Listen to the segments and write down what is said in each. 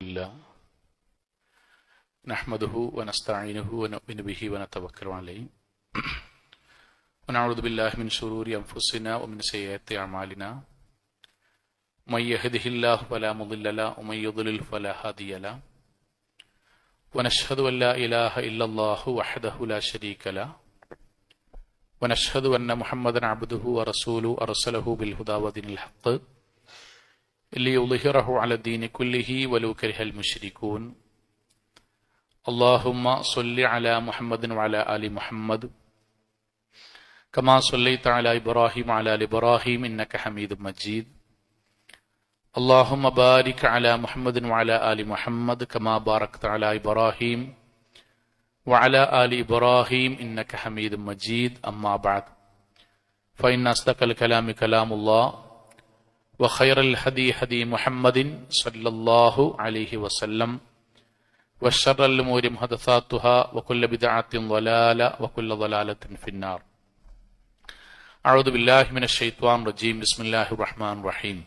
لله نحمده ونستعينه ونؤمن به ونتوكل عليه ونعوذ بالله من شرور أنفسنا ومن سيئات أعمالنا من يهده الله فلا مضل له ومن يضلل فلا هادي له ونشهد أن لا إله إلا الله وحده لا شريك له ونشهد أن محمدا عبده ورسوله أرسله بالهدى ودين الحق ليظهره على الدين كله ولو كره المشركون اللهم صل على محمد وعلى آل محمد كما صليت على إبراهيم وعلى آل إبراهيم إنك حميد مجيد اللهم بارك على محمد وعلى آل محمد كما باركت على إبراهيم وعلى آل إبراهيم إنك حميد مجيد أما بعد فإن أصدق الكلام كلام الله وخير الهدي هدي محمد صلى الله عليه وسلم وشر الأمور محدثاتها وكل بدعة ضلالة وكل ضلالة في النار أعوذ بالله من الشيطان الرجيم بسم الله الرحمن الرحيم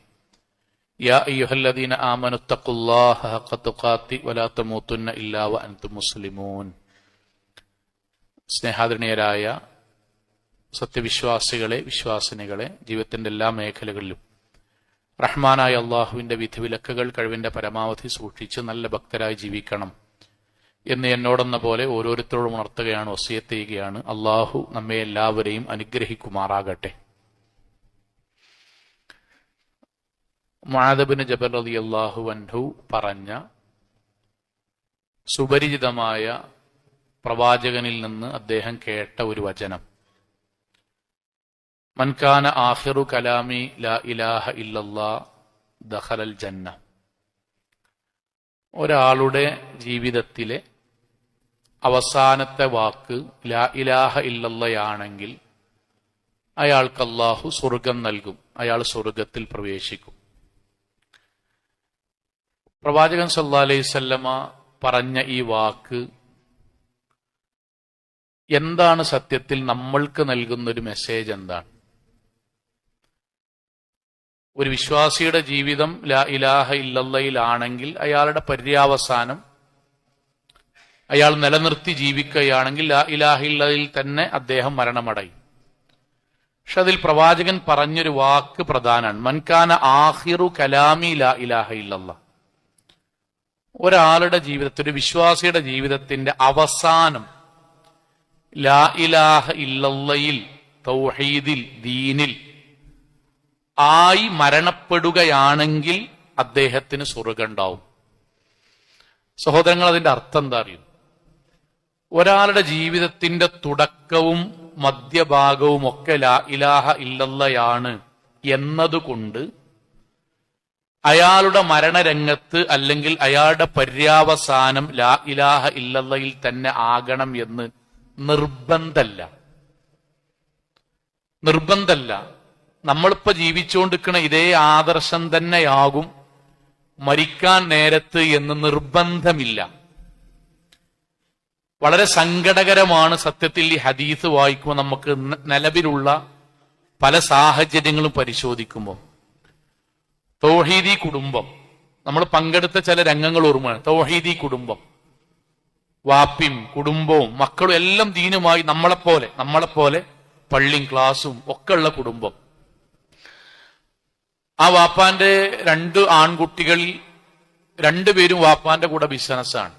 يا أيها الذين آمنوا اتقوا الله حق تقاته ولا تموتن إلا وأنتم مسلمون സ്നേഹാദരണീയരായ സത്യവിശ്വാസികളെ വിശ്വാസിനികളെ ജീവിതത്തിന്റെ എല്ലാ മേഖലകളിലും റഹ്മാനായ അള്ളാഹുവിന്റെ വിധിവിലക്കുകൾ കഴിവിന്റെ പരമാവധി സൂക്ഷിച്ച് നല്ല ഭക്തരായി ജീവിക്കണം എന്ന് എന്നോടെന്ന പോലെ ഓരോരുത്തരോടും ഉണർത്തുകയാണ്, വസിയത്ത് ചെയ്യുകയാണ്. അള്ളാഹു നമ്മെ എല്ലാവരെയും അനുഗ്രഹിക്കുമാറാകട്ടെ. മുആദ് ബിൻ ജബൽ റളിയല്ലാഹു അൻഹു പറഞ്ഞ സുപരിചിതമായ പ്രവാചകനിൽ നിന്ന് അദ്ദേഹം കേട്ട ഒരു വചനം, മൻ കാന ആഖിറു കലാമി ലാ ഇലാഹ ഇല്ലല്ലാഹ് ദഖലൽ ജന്ന. ഒരാളുടെ ജീവിതത്തിലെ അവസാനത്തെ വാക്ക് ലാ ഇലാഹ ഇല്ലല്ലാഹയാണെങ്കിൽ അയാൾക്ക് അല്ലാഹു സ്വർഗം നൽകും, അയാൾ സ്വർഗത്തിൽ പ്രവേശിക്കും. പ്രവാചകൻ സല്ലല്ലാഹു അലൈഹി വസല്ലമ പറഞ്ഞ ഈ വാക്ക് എന്താണ് സത്യത്തിൽ നമ്മൾക്ക് നൽകുന്ന ഒരു മെസ്സേജ് എന്താണ്? ഒരു വിശ്വാസിയുടെ ജീവിതം ലാ ഇലാഹ ഇല്ലല്ലാഹിലാണെങ്കിൽ അയാളുടെ പര്യാവസാനം അയാൾ നിലനിർത്തി ജീവിക്കുകയാണെങ്കിൽ ലാ ഇലാഹ ഇല്ലല്ലാഹിൽ തന്നെ അദ്ദേഹം മരണമടയും. പക്ഷെ അതിൽ പ്രവാചകൻ പറഞ്ഞൊരു വാക്ക് പ്രധാനമാണ്, മൻ കാന ആഖിറു കലാമി ലാ ഇലാഹ ഇല്ലല്ലാഹ്. ഒരാളുടെ ജീവിതത്തിൽ, ഒരു വിശ്വാസിയുടെ ജീവിതത്തിന്റെ അവസാനം ലാ ഇലാഹ ഇല്ലല്ലാഹിൽ, തൗഹീദിൽ, ദീനിൽ ആയി മരണപ്പെടുകയാണെങ്കിൽ അദ്ദേഹത്തിന് സ്വർഗ്ഗം ഉണ്ടാവും. സഹോദരങ്ങൾ, അതിന്റെ അർത്ഥം എന്താ അറിയും? ഒരാളുടെ ജീവിതത്തിന്റെ തുടക്കവും മധ്യഭാഗവും ഒക്കെ ലാ ഇലാഹ ഇല്ലല്ലാഹയാണ് എന്നതുകൊണ്ട് അയാളുടെ മരണരംഗത്ത് അല്ലെങ്കിൽ അയാളുടെ പര്യാവസാനം ലാ ഇലാഹ ഇല്ലല്ലാഹിൽ തന്നെ ആകണം എന്ന് നിർബന്ധമല്ല. നമ്മളിപ്പോ ജീവിച്ചുകൊണ്ടിരിക്കുന്ന ഇതേ ആദർശം തന്നെയാകും മരിക്കാൻ നേരത്ത് എന്ന് നിർബന്ധമില്ല. വളരെ സങ്കടകരമാണ് സത്യത്തിൽ ഈ ഹദീസ് വായിക്കുമ്പോൾ നമുക്ക് നിലവിലുള്ള പല സാഹചര്യങ്ങളും പരിശോധിക്കുമ്പോൾ. തൗഹീദി കുടുംബം, നമ്മൾ പങ്കെടുത്ത ചില രംഗങ്ങൾ ഓർമ്മയാണ്. തൗഹീദി കുടുംബം, വാപ്പിയും കുടുംബവും മക്കളും എല്ലാം ദീനുമായി നമ്മളെപ്പോലെ പള്ളിയും ക്ലാസും ഒക്കെ ഉള്ള കുടുംബം. ആ വാപ്പാന്റെ 2 ആൺകുട്ടികളിൽ 2 പേരും വാപ്പാന്റെ കൂടെ ബിസിനസ്സാണ്.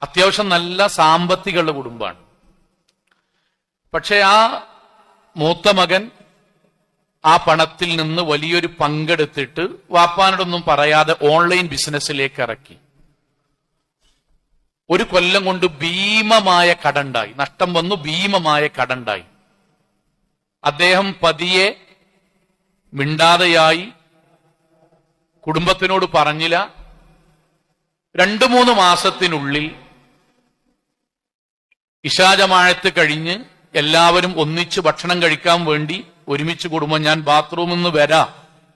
അത്യാവശ്യം നല്ല സാമ്പത്തികമുള്ള കുടുംബമാണ്. പക്ഷെ ആ മൂത്ത മകൻ ആ പണത്തിൽ നിന്ന് വലിയൊരു പങ്കെടുത്തിട്ട് വാപ്പാനോടൊന്നും പറയാതെ ഓൺലൈൻ ബിസിനസ്സിലേക്ക് ഇറക്കി. ഒരു കൊല്ലം കൊണ്ട് ഭീമമായ കടണ്ടായി, നഷ്ടം വന്നു, ഭീമമായ കടണ്ടായി. അദ്ദേഹം പതിയെ മിണ്ടാതെയായി, കുടുംബത്തിനോട് പറഞ്ഞില്ല. 2-3 മാസത്തിനുള്ളിൽ ഇശാ ജമാഅത്ത് കഴിഞ്ഞ് എല്ലാവരും ഒന്നിച്ച് ഭക്ഷണം കഴിക്കാൻ വേണ്ടി ഒരുമിച്ച് കുടുംബം, ഞാൻ ബാത്റൂമിൽ നിന്ന് വരാം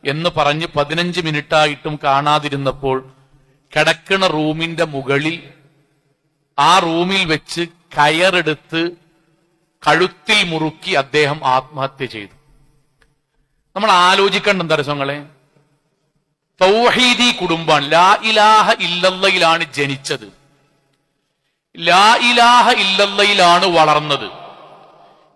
എന്ന് പറഞ്ഞ് 15 മിനിറ്റായിട്ടും കാണാതിരുന്നപ്പോൾ കിടക്കണ റൂമിന്റെ മുകളിൽ, ആ റൂമിൽ വെച്ച് കയറെടുത്ത് കഴുത്തിൽ മുറുക്കി അദ്ദേഹം ആത്മഹത്യ ചെയ്തു. നമ്മൾ ആലോചിക്കേണ്ട എന്താ രസങ്ങളെ, തൗഹീദി കുടുംബാണ്. ലാ ഇലാഹ ഇല്ലല്ലയിലാണ് ജനിച്ചത്, ലാ ഇലാഹ ഇല്ലല്ലയിലാണ് വളർന്നത്,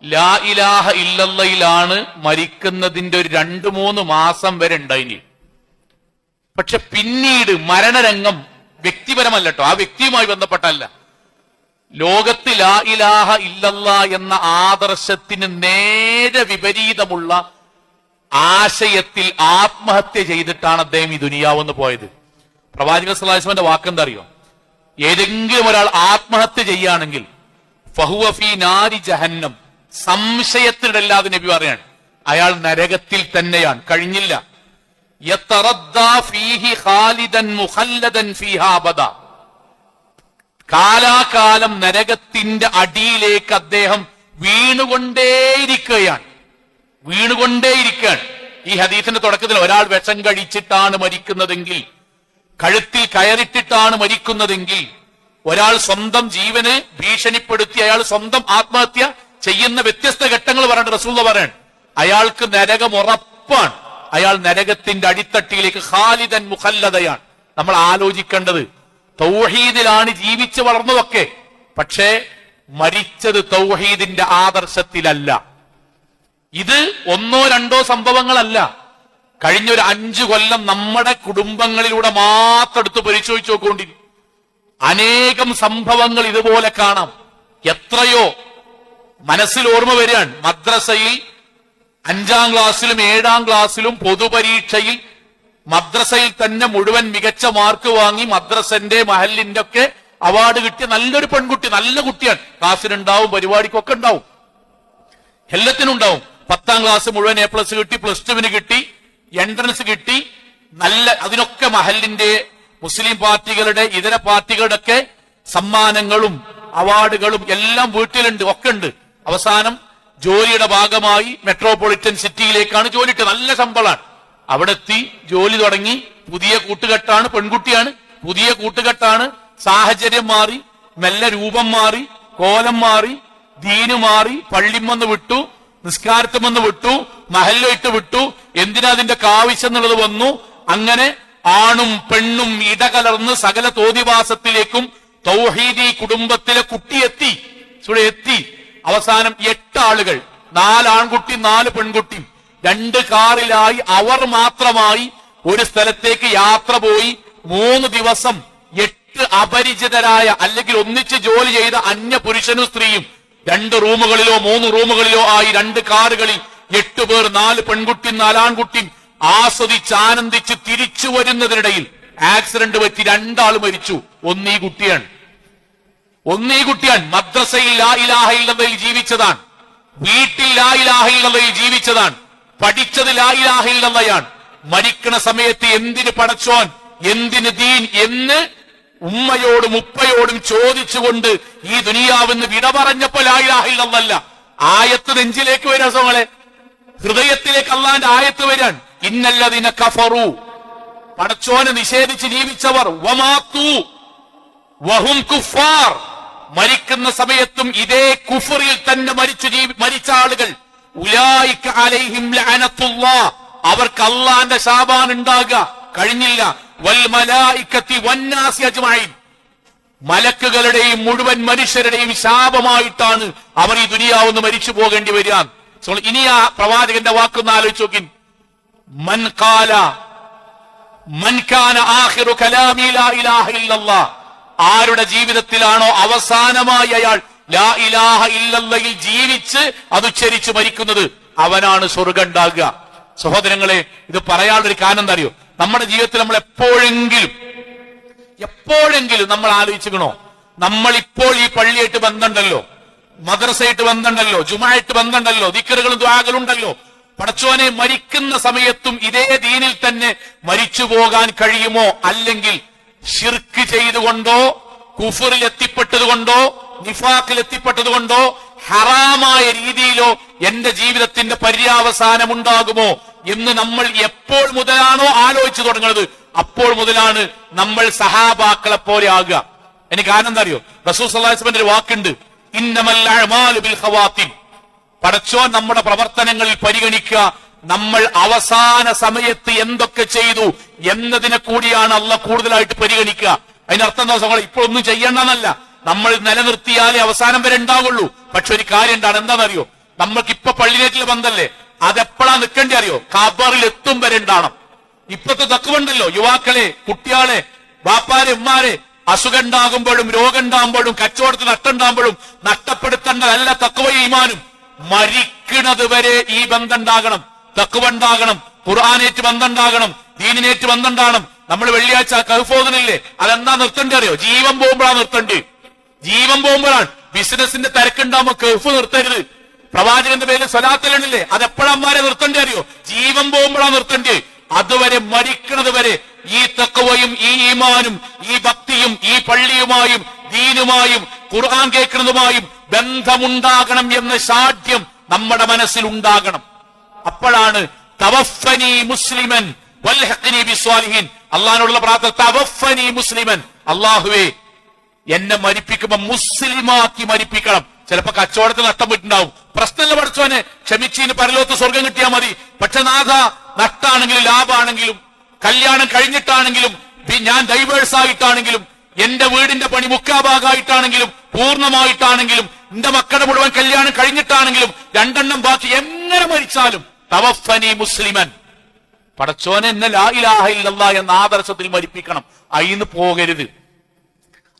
ലാ ഇലാഹ ഇല്ലല്ലയിലാണ് മരിക്കുന്നതിന്റെ ഒരു 2-3 മാസം വരെ ഉണ്ടായിനി. പക്ഷെ പിന്നീട് മരണരംഗം വ്യക്തിപരമല്ല കേട്ടോ, ആ വ്യക്തിയുമായി ബന്ധപ്പെട്ടല്ല. ലോകത്ത് ലാ ഇലാഹ ഇല്ലല്ലാ എന്ന ആദർശത്തിന് നേരെ വിപരീതമുള്ള ആശയത്തിൽ ആത്മഹത്യ ചെയ്തിട്ടാണ് അദ്ദേഹം ഈ ദുനിയാവെന്ന് പോയത്. പ്രവാചകൻ സല്ലല്ലാഹു അലൈഹി വസല്ലമയുടെ വാക്കെന്താ അറിയോ? ഏതെങ്കിലും ഒരാൾ ആത്മഹത്യ ചെയ്യുകയാണെങ്കിൽ ഫഹുവ ഫീ നാരി ജഹന്നം, സംശയത്തിനിടല്ലാതെ നബി പറയാണ് അയാൾ നരകത്തിൽ തന്നെയാണ്. കഴിഞ്ഞില്ല. യതറദ്ദാ ഫീഹി ഖാലിദൻ മുഖല്ലദൻ ഫീഹാ അബദ, കാലാകാലം നരകത്തിന്റെ അടിയിലേക്ക് അദ്ദേഹം വീണുകൊണ്ടേയിരിക്കുകയാണ്. ഈ ഹദീസിന്റെ തുടക്കത്തിൽ ഒരാൾ വിഷം കഴിച്ചിട്ടാണ് മരിക്കുന്നതെങ്കിൽ, കഴുത്തിൽ കയറിട്ടിട്ടാണ് മരിക്കുന്നതെങ്കിൽ, ഒരാൾ സ്വന്തം ജീവന് ഭീഷണിപ്പെടുത്തി അയാൾ സ്വന്തം ആത്മഹത്യ ചെയ്യുന്ന വ്യത്യസ്ത ഘട്ടങ്ങൾ പറഞ്ഞിട്ട് റസൂലുള്ളാഹി പറയാണ് അയാൾക്ക് നരകം ഉറപ്പാണ്. അയാൾ നരകത്തിന്റെ അടിത്തട്ടിയിലേക്ക് ഖാലിദൻ മുഖല്ലദയാണ്. നമ്മൾ ആലോചിക്കേണ്ടത്, തൗഹീദിലാണ് ജീവിച്ചു വളർന്നതൊക്കെ, പക്ഷേ മരിച്ചത് തൗഹീദിന്റെ ആദർശത്തിലല്ല. ഇത് 1-2 സംഭവങ്ങളല്ല. കഴിഞ്ഞൊരു 5 കൊല്ലം നമ്മുടെ കുടുംബങ്ങളിലൂടെ മാത്രം എടുത്ത് പരിശോധിച്ചു നോക്കൊണ്ടിരിക്കും. അനേകം സംഭവങ്ങൾ ഇതുപോലെ കാണാം. എത്രയോ മനസ്സിൽ ഓർമ്മ വരികയാണ്. മദ്രസയിൽ 5ാം ക്ലാസ്സിലും 7ാം ക്ലാസ്സിലും പൊതുപരീക്ഷയിൽ മദ്രസയിൽ തന്നെ മുഴുവൻ മികച്ച മാർക്ക് വാങ്ങി മദ്രസന്റെ മഹലിന്റെ ഒക്കെ അവാർഡ് കിട്ടിയ നല്ലൊരു പെൺകുട്ടി, നല്ല കുട്ടിയാണ്. ക്ലാസ്സിനുണ്ടാവും, പരിപാടിക്കൊക്കെ ഉണ്ടാവും, എല്ലാത്തിനും ഉണ്ടാവും. 10ാം ക്ലാസ് മുഴുവൻ A+ കിട്ടി, +2 കിട്ടി, എൻട്രൻസ് കിട്ടി. നല്ല അതിനൊക്കെ മഹലിന്റെ മുസ്ലിം പാർട്ടികളുടെ ഇതര പാർട്ടികളുടെ ഒക്കെ സമ്മാനങ്ങളും അവാർഡുകളും എല്ലാം വീട്ടിലുണ്ട്, ഒക്കെ ഉണ്ട്. അവസാനം ജോലിയുടെ ഭാഗമായി മെട്രോപൊളിറ്റൻ സിറ്റിയിലേക്കാണ് ജോലി ഇട്ടത്. നല്ല ശമ്പളമാണ്. അവിടെ എത്തി, ജോലി തുടങ്ങി. പുതിയ കൂട്ടുകെട്ടാണ്, പെൺകുട്ടിയാണ്, പുതിയ കൂട്ടുകെട്ടാണ്. സാഹചര്യം മാറി, മെല്ലെ രൂപം മാറി, കോലം മാറി, ദീന് മാറി. പള്ളിമെന്ന് വിട്ടു, നിസ്കാരത്തുമെന്ന് വിട്ടു, മഹല്ലോയിട്ട് വിട്ടു. എന്തിനാ അതിന്റെ ആവശ്യം എന്നുള്ളത് വന്നു. അങ്ങനെ ആണും പെണ്ണും ഇടകലർന്ന് സകല തോന്നിവാസത്തിലേക്കും തൗഹീദി കുടുംബത്തിലെ കുട്ടി എത്തി. അവസാനം 8 ആളുകൾ, 4 ആൺകുട്ടി 4 പെൺകുട്ടി, 2 കാറിലായി അവർ മാത്രമായി ഒരു സ്ഥലത്തേക്ക് യാത്ര പോയി. 3 ദിവസം 8 അപരിചിതരായ അല്ലെങ്കിൽ ഒന്നിച്ച് ജോലി ചെയ്ത അന്യ പുരുഷനും സ്ത്രീയും 2 റൂമുകളിലോ 3 റൂമുകളിലോ ആയി 2 കാറുകളിൽ 8 പേർ, 4 പെൺകുട്ടിയും 4 ആൺകുട്ടിയും ആസ്വദിച്ച് ആനന്ദിച്ച് തിരിച്ചു വരുന്നതിനിടയിൽ ആക്സിഡന്റ് പറ്റി 2 ആൾ മരിച്ചു. ഒന്നീ കുട്ടിയാണ്. മദ്രസയിൽ ലാ ഇലാഹ ഇല്ലല്ലയിൽ ജീവിച്ചതാണ്, വീട്ടിൽ ലാ ഇലാഹ ഇല്ലല്ലയിൽ ജീവിച്ചതാണ്, പഠിച്ചത് ലാ ഇലാഹ ഇല്ലല്ലയാണ്. മരിക്കണ സമയത്ത് എന്തിന് പടച്ചോൻ, എന്തിന് ദീൻ എന്ന് ഉമ്മയോടും ഉപ്പയോടും ചോദിച്ചുകൊണ്ട് ഈ ദുനിയാവെന്ന് വിട പറഞ്ഞപ്പോ ലാ ഇലാഹ ഇല്ലല്ലല്ല. ആയത്ത് നെഞ്ചിലേക്ക് വരാൻ സോളെ, ഹൃദയത്തിലേക്ക് അള്ളാന്റെ ആയത്ത് വരാൻ. ഇന്നല്ലദീന കഫറു, പടച്ചോനെ നിഷേധിച്ച് ജീവിച്ചവർ, വമാതു വഹും കുഫാർ, മരിക്കുന്ന സമയത്തും ഇതേ കുഫറിൽ തന്നെ മരിച്ച ആളുകൾ, ഉലൈക അലൈഹിം ലഅനത്തുല്ലാഹ്, അവർക്ക് അള്ളാന്റെ ശാപാൻ ഉണ്ടാകുക. കഴിഞ്ഞില്ല. വൽ മലായികത്തി വന്നാസി അജ്മഈൻ, മലക്കുകളുടെയും മുഴുവൻ മനുഷ്യരുടെയും ശാപമായിട്ടാണ് അവർ ഈ ദുനിയാവെന്ന് മരിച്ചു പോകേണ്ടി വരിക. ഇനി ആ പ്രവാചകന്റെ വാക്കൊന്ന് ആലോചിച്ച് നോക്കിൻ. മൻ കാന ആഖിറു കലാമി ലാ ഇലാഹ ഇല്ലല്ലാഹ്, ആരുടെ ജീവിതത്തിലാണോ അവസാനമായി അയാൾ ലാ ഇലാഹ ഇല്ലല്ലയിൽ ജീവിച്ച് അത് ഉച്ചരിച്ച് മരിക്കുന്നത്, അവനാണ് സ്വർഗ്ഗം ഉണ്ടാകുക. സഹോദരങ്ങളെ, ഇത് പറയാനുള്ളൊരു കാരണം എന്താ അറിയോ? നമ്മുടെ ജീവിതത്തിൽ നമ്മൾ എപ്പോഴെങ്കിലും നമ്മൾ ആലോചിക്കണോ, നമ്മളിപ്പോൾ ഈ പള്ളിയായിട്ട് ബന്ധമുണ്ടല്ലോ, മദ്രസയായിട്ട് ബന്ധമുണ്ടല്ലോ, ജുമായിട്ട് ബന്ധമുണ്ടല്ലോ, ദിക്റുകളും ദുആകളും ഉണ്ടല്ലോ. പടച്ചോനെ, മരിക്കുന്ന സമയത്തും ഇതേ ദീനിൽ തന്നെ മരിച്ചു പോകാൻ കഴിയുമോ? അല്ലെങ്കിൽ ശിർക്ക് ചെയ്തുകൊണ്ടോ, കുഫറിൽ എത്തിപ്പെട്ടതുകൊണ്ടോ, നിഫാഖിൽ എത്തിപ്പെട്ടതുകൊണ്ടോ, ഹറാമായ രീതിയിലോ എന്റെ ജീവിതത്തിന്റെ പര്യാവസാനം ഉണ്ടാകുമോ എന്ന് നമ്മൾ എപ്പോൾ മുതലാണോ ആലോചിച്ചു തുടങ്ങുന്നത്, അപ്പോൾ മുതലാണ് നമ്മൾ സഹാബാക്കളെ പോലെ ആകുക. എനിക്ക് ആനന്ദം അറിയോ? റസൂൽ സല്ലല്ലാഹു അലൈഹി വസല്ലം ഒരു വാക്കുണ്ട്, ഇന്നമൽ അഅ്മാലു ബിൽ ഖവാത്തിം. പടച്ചോൻ നമ്മുടെ പ്രവർത്തനങ്ങളിൽ പരിഗണിക്കുക നമ്മൾ അവസാന സമയത്ത് എന്തൊക്കെ ചെയ്തു എന്നതിനെ കൂടിയാണ് അള്ളാഹ് കൂടുതലായിട്ട് പരിഗണിക്കുക. അതിനർത്ഥം എന്താ സഹോദരൻ, ഇപ്പോഴൊന്നും ചെയ്യണ്ടെന്നല്ല, നമ്മൾ നിലനിർത്തിയാലേ അവസാനം വരെ ഉണ്ടാവുള്ളൂ. പക്ഷെ ഒരു കാര്യം ഉണ്ടാണ്, എന്താണെന്നറിയോ, നമ്മൾക്ക് ഇപ്പൊ പള്ളിയിലേക്കുള്ള ബന്ധല്ലേ, അതെപ്പോഴാ നിൽക്കേണ്ടി അറിയോ, ഖബറിൽ എത്തും വരെ ഉണ്ടാവണം. ഇപ്പത്തെ തക്കുവുണ്ടല്ലോ, യുവാക്കളെ, കുട്ടികളെ, ബാപ്പാരെ, ഉമ്മാരെ, അസുഖം ഉണ്ടാകുമ്പോഴും രോഗം ഉണ്ടാകുമ്പോഴും കച്ചവടത്തിൽ നഷ്ടമുണ്ടാകുമ്പോഴും നഷ്ടപ്പെടുത്തേണ്ടതല്ല തക്കുവ ഈമാനും. മരിക്കുന്നത് വരെ ഈ ബന്ധം ഉണ്ടാകണം, തക്കുവ ഉണ്ടാകണം, ഖുർആനേറ്റ് ബന്ധം ഉണ്ടാകണം, ദീനിനേറ്റ് ബന്ധം ഉണ്ടാകണം. നമ്മൾ വെള്ളിയാഴ്ച കഹ്ഫോദനില്ലേ, അതെന്താ നിർത്തേണ്ടി അറിയോ, ജീവൻ പോകുമ്പോഴാണ് നിർത്തേണ്ടി. ജീവൻ പോകുമ്പോഴാണ്. ബിസിനസിന്റെ തിരക്കുണ്ടാകുമ്പോ കഹ്ഫ് നിർത്തരുത്. പ്രവാചകന്റെ പേരിൽ സ്വലാത്തലില്ലേ, അതെപ്പോഴന്മാരെ നിർത്തേണ്ടി അറിയോ, ജീവൻ പോകുമ്പോഴാണ് നിർത്തേണ്ടി. അതുവരെ, മരിക്കുന്നത് വരെ ഈ തഖ്വയും ഈ ഈമാനും ഈ ഭക്തിയും ഈ പള്ളിയുമായും ദീനുമായും ഖുർആൻ കേൾക്കുന്നതുമായും ബന്ധമുണ്ടാകണം എന്ന സാഠ്യം നമ്മുടെ മനസ്സിൽ ഉണ്ടാകണം. അപ്പോഴാണ് തവഫനി മുസ്ലിമൻ വൽഹഖ്നി ബിസ്വാലിഹീൻ, അള്ളാഹിനോടുള്ള പ്രാർത്ഥന, തവഫനി മുസ്ലിമൻ, അള്ളാഹുവേ എന്നെ മരിപ്പിക്കുമ്പോ മുസ്ലിമാക്കി മരിപ്പിക്കണം. ചിലപ്പോ കച്ചവടത്തിൽ നഷ്ടം പറ്റുണ്ടാവും, പ്രശ്നമില്ല, പഠിച്ചോനെ ക്ഷമിച്ചീന് പരലോകത്ത് സ്വർഗം കിട്ടിയാൽ മതി. പക്ഷെ നാഥ, നഷ്ടാണെങ്കിലും ലാഭാണെങ്കിലും കല്യാണം കഴിഞ്ഞിട്ടാണെങ്കിലും ഞാൻ ഡൈവേഴ്സ് ആയിട്ടാണെങ്കിലും എന്റെ വീടിന്റെ പണി മുക്കാഭാഗമായിട്ടാണെങ്കിലും പൂർണ്ണമായിട്ടാണെങ്കിലും എന്റെ മക്കളുടെ മുഴുവൻ കല്യാണം കഴിഞ്ഞിട്ടാണെങ്കിലും രണ്ടെണ്ണം ബാക്കി, എങ്ങനെ മരിച്ചാലും തവഫനി മുസ്ലിമൻ, പടച്ചോനെ എന്നെ ലാ ഇലാഹ ഇല്ലല്ലാഹ് എന്ന ആദർശത്തിൽ മരിപ്പിക്കണം. അതിന് പോകരുത്,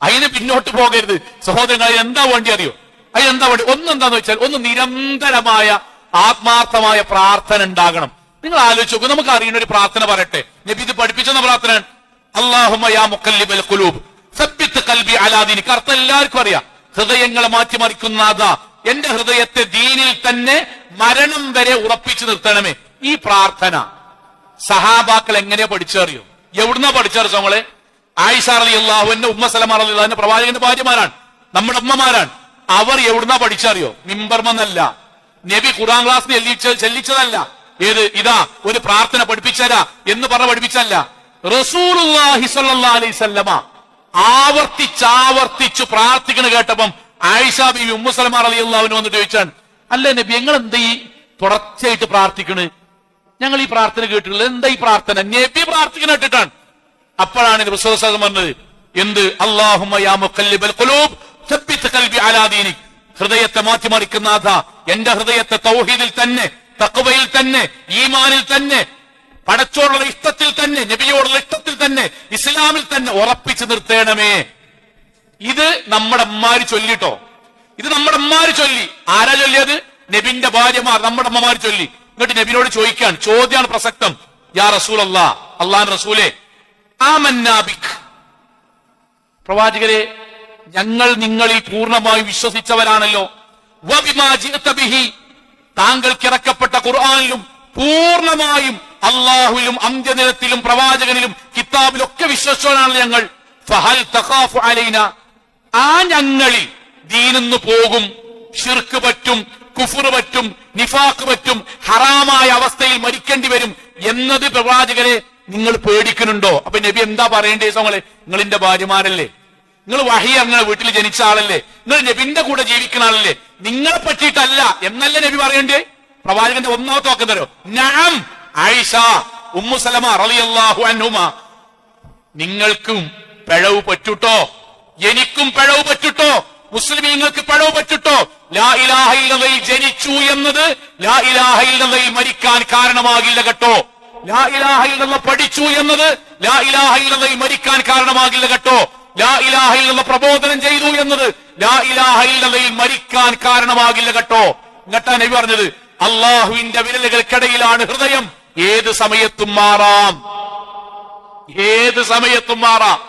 അതിന് പിന്നോട്ട് പോകരുത്. സഹോദരങ്ങൾ, എന്താ വേണ്ടി അറിയോ, അതിനെന്താ വേണ്ടി, ഒന്നെന്താന്ന് വെച്ചാൽ, ഒന്ന് നിരന്തരമായ ആത്മാർത്ഥമായ പ്രാർത്ഥന ഉണ്ടാകണം. നിങ്ങൾ ആലോചിച്ച് നോക്കൂ, നമുക്ക് അറിയുന്ന ഒരു പ്രാർത്ഥന പറയട്ടെ, നബി ഇത് പഠിപ്പിച്ചെന്ന പ്രാർത്ഥന, അല്ലാഹുമ്മ യാ മുഖല്ലിബൽ ഖുലൂബ് സബ്ബിത് ഖൽബി അലാ ദീനിക. അർത്ഥം എല്ലാവർക്കും അറിയാം, ഹൃദയങ്ങളെ മാറ്റിമറിക്കുന്ന അതാ, എന്റെ ഹൃദയത്തെ ദീനിൽ തന്നെ മരണം വരെ ഉറപ്പിച്ചു നിർത്തണമേ. ഈ പ്രാർത്ഥന സഹാബാക്കൾ എങ്ങനെയാ പഠിച്ചറിയോ, എവിടുന്നാ പഠിച്ചറിയോ നമ്മളെ? ആയിഷ റളിയല്ലാഹു അൻഹ, ഉമ്മ സലമ റളിയല്ലാഹു അൻഹ പ്രവാചകന്റെ ഭാര്യമാരാണ്, നമ്മുടെ ഉമ്മമാരാണ്. അവർ എവിടുന്നാ പഠിച്ചറിയോ? മിമ്പർമെന്നല്ല, നബി ഖുർആൻ ക്ലാസ് ചെല്ലിച്ചതല്ല. ഏത് ഇതാ ഒരു പ്രാർത്ഥന പഠിപ്പിച്ചരാ എന്ന് പറഞ്ഞ പഠിപ്പിച്ചല്ല, റസൂലുള്ളാഹി സ്വല്ലല്ലാഹു അലൈഹി വസല്ലമ ആവർത്തിച്ച് പ്രാർത്ഥിക്കണ കേട്ടപ്പം ആയിഷ ബീവി ഉമ്മു സലമ റളിയല്ലാഹു അൻഹ വന്നിട്ട് ചോദിച്ചാണ്, അല്ലേ നബി, ഞങ്ങൾ എന്താ ഈ തുടർച്ചയായിട്ട് പ്രാർത്ഥിക്കണ്? ഞങ്ങൾ ഈ പ്രാർത്ഥന കേട്ടിട്ടുള്ളത്, എന്താ ഈ പ്രാർത്ഥന? നബി പ്രാർത്ഥിക്കണ കേട്ടിട്ടാണ്. അപ്പോഴാണ് റസൂൽ സല്ലല്ലാഹു അലൈഹി വസല്ലം പറഞ്ഞത്, എന്ത്? അല്ലാഹുമ്മ യാ മുഖല്ലിബൽ ഖുലൂബ് സബ്ബിത് ഖൽബി അലാ ദീനിക്, ഹൃദയത്തെ മാറ്റിമറിക്കുന്ന നാഥാ, എന്റെ ഹൃദയത്തെ തൗഹീദിൽ തന്നെ, തഖ്വയിൽ തന്നെ, ഈമാനിൽ തന്നെ, പടച്ചോടുള്ള ഇഷ്ടത്തിൽ തന്നെ, നബിയോടുള്ള ഇഷ്ടത്തിൽ തന്നെ, ഇസ്ലാമിൽ തന്നെ ഉറപ്പിച്ചു നിർത്തേണമേ. ഇത് നമ്മുടെ അമ്മമാര് ചൊല്ലിട്ടോ, ഇത് നമ്മുടെ അമ്മമാര് ചൊല്ലി. ആരാ ചൊല്ലിയത്? നബിന്റെ ഭാര്യമാർ, നമ്മുടെ അമ്മമാര് ചൊല്ലി. എന്നിട്ട് നബിനോട് ചോദിക്കാൻ, ചോദ്യമാണ് പ്രസക്തം, യാ റസൂലല്ലാഹ്, അല്ലാഹുവിന്റെ റസൂലേ, ആമന്നാ ബിക്, പ്രവാചകരെ ഞങ്ങൾ നിങ്ങളിൽ പൂർണ്ണമായും വിശ്വസിച്ചവരാണല്ലോ, വബിമാ ജിഅത ബിഹി, താങ്കൾക്ക് ഇറക്കപ്പെട്ട ഖുർആനിലും പൂർണ്ണമായും അള്ളാഹുവിലും അന്ത്യദിനത്തിലും പ്രവാചകനിലും കിതാബിലൊക്കെ വിശ്വസിച്ചവരാണല്ലോ ഞങ്ങൾ. ഫഹൽ തഖാഫു അലൈന, ആ ഞങ്ങളിൽ ദീനിന്ന് പോകും, ശിർക്ക് പറ്റും, കുഫ്ർ പറ്റും, നിഫാഖ് പറ്റും, ഹറാമായ അവസ്ഥയിൽ മരിക്കേണ്ടി വരും എന്നത് പ്രവാചകരെ നിങ്ങൾ പേടിക്കുന്നുണ്ടോ? അപ്പൊ നബി എന്താ പറയേണ്ടേ? നിങ്ങളിന്റെ ഭാര്യമാരല്ലേ, നിങ്ങൾ വഹി അങ്ങനെ വീട്ടിൽ ജനിച്ച ആളല്ലേ, നിങ്ങൾ നബിന്റെ കൂടെ ജീവിക്കുന്ന ആളല്ലേ, നിങ്ങളെ പറ്റിയിട്ടല്ല എന്നല്ലേ നബി പറയണ്ടേ? പ്രവാചകന്റെ ഒന്നാമത്തെ വാക്ക് തരോ, നഅം ആയിഷ ഉമ്മു സലമ റളിയല്ലാഹു അൻഹുമ, നിങ്ങൾക്കും പിഴവ് പറ്റുട്ടോ, എനിക്കും പിഴവ് പറ്റുട്ടോ, മുസ്ലിമീങ്ങൾക്ക് പിഴവ് പറ്റുട്ടോ. ലാ ഇലാഹ ഇല്ലല്ലാഹ് ജനിച്ചു എന്നത് ലാ ഇലാഹ ഇല്ലല്ലാഹ് മരിക്കാൻ കാരണമാകില്ല കേട്ടോ. ലാ ഇലാഹ ഇല്ലല്ലാഹ് പഠിച്ചു എന്നത് ലാ ഇലാഹ ഇല്ലല്ലാഹ് മരിക്കാൻ കാരണമാകില്ല കേട്ടോ. ലാ ഇലാഹ ഇല്ലല്ലാഹ് പ്രബോധനം ചെയ്തു എന്നത് ലാ ഇലാഹ ഇല്ലല്ലാഹ് മരിക്കാൻ കാരണമാകില്ല കേട്ടോ. എന്നിട്ടാ നബി പറഞ്ഞത്, അള്ളാഹുവിന്റെ വിരലുകൾക്കിടയിലാണ് ഹൃദയം, ഏത് സമയത്തും മാറാം, ഏത് സമയത്തും മാറാം.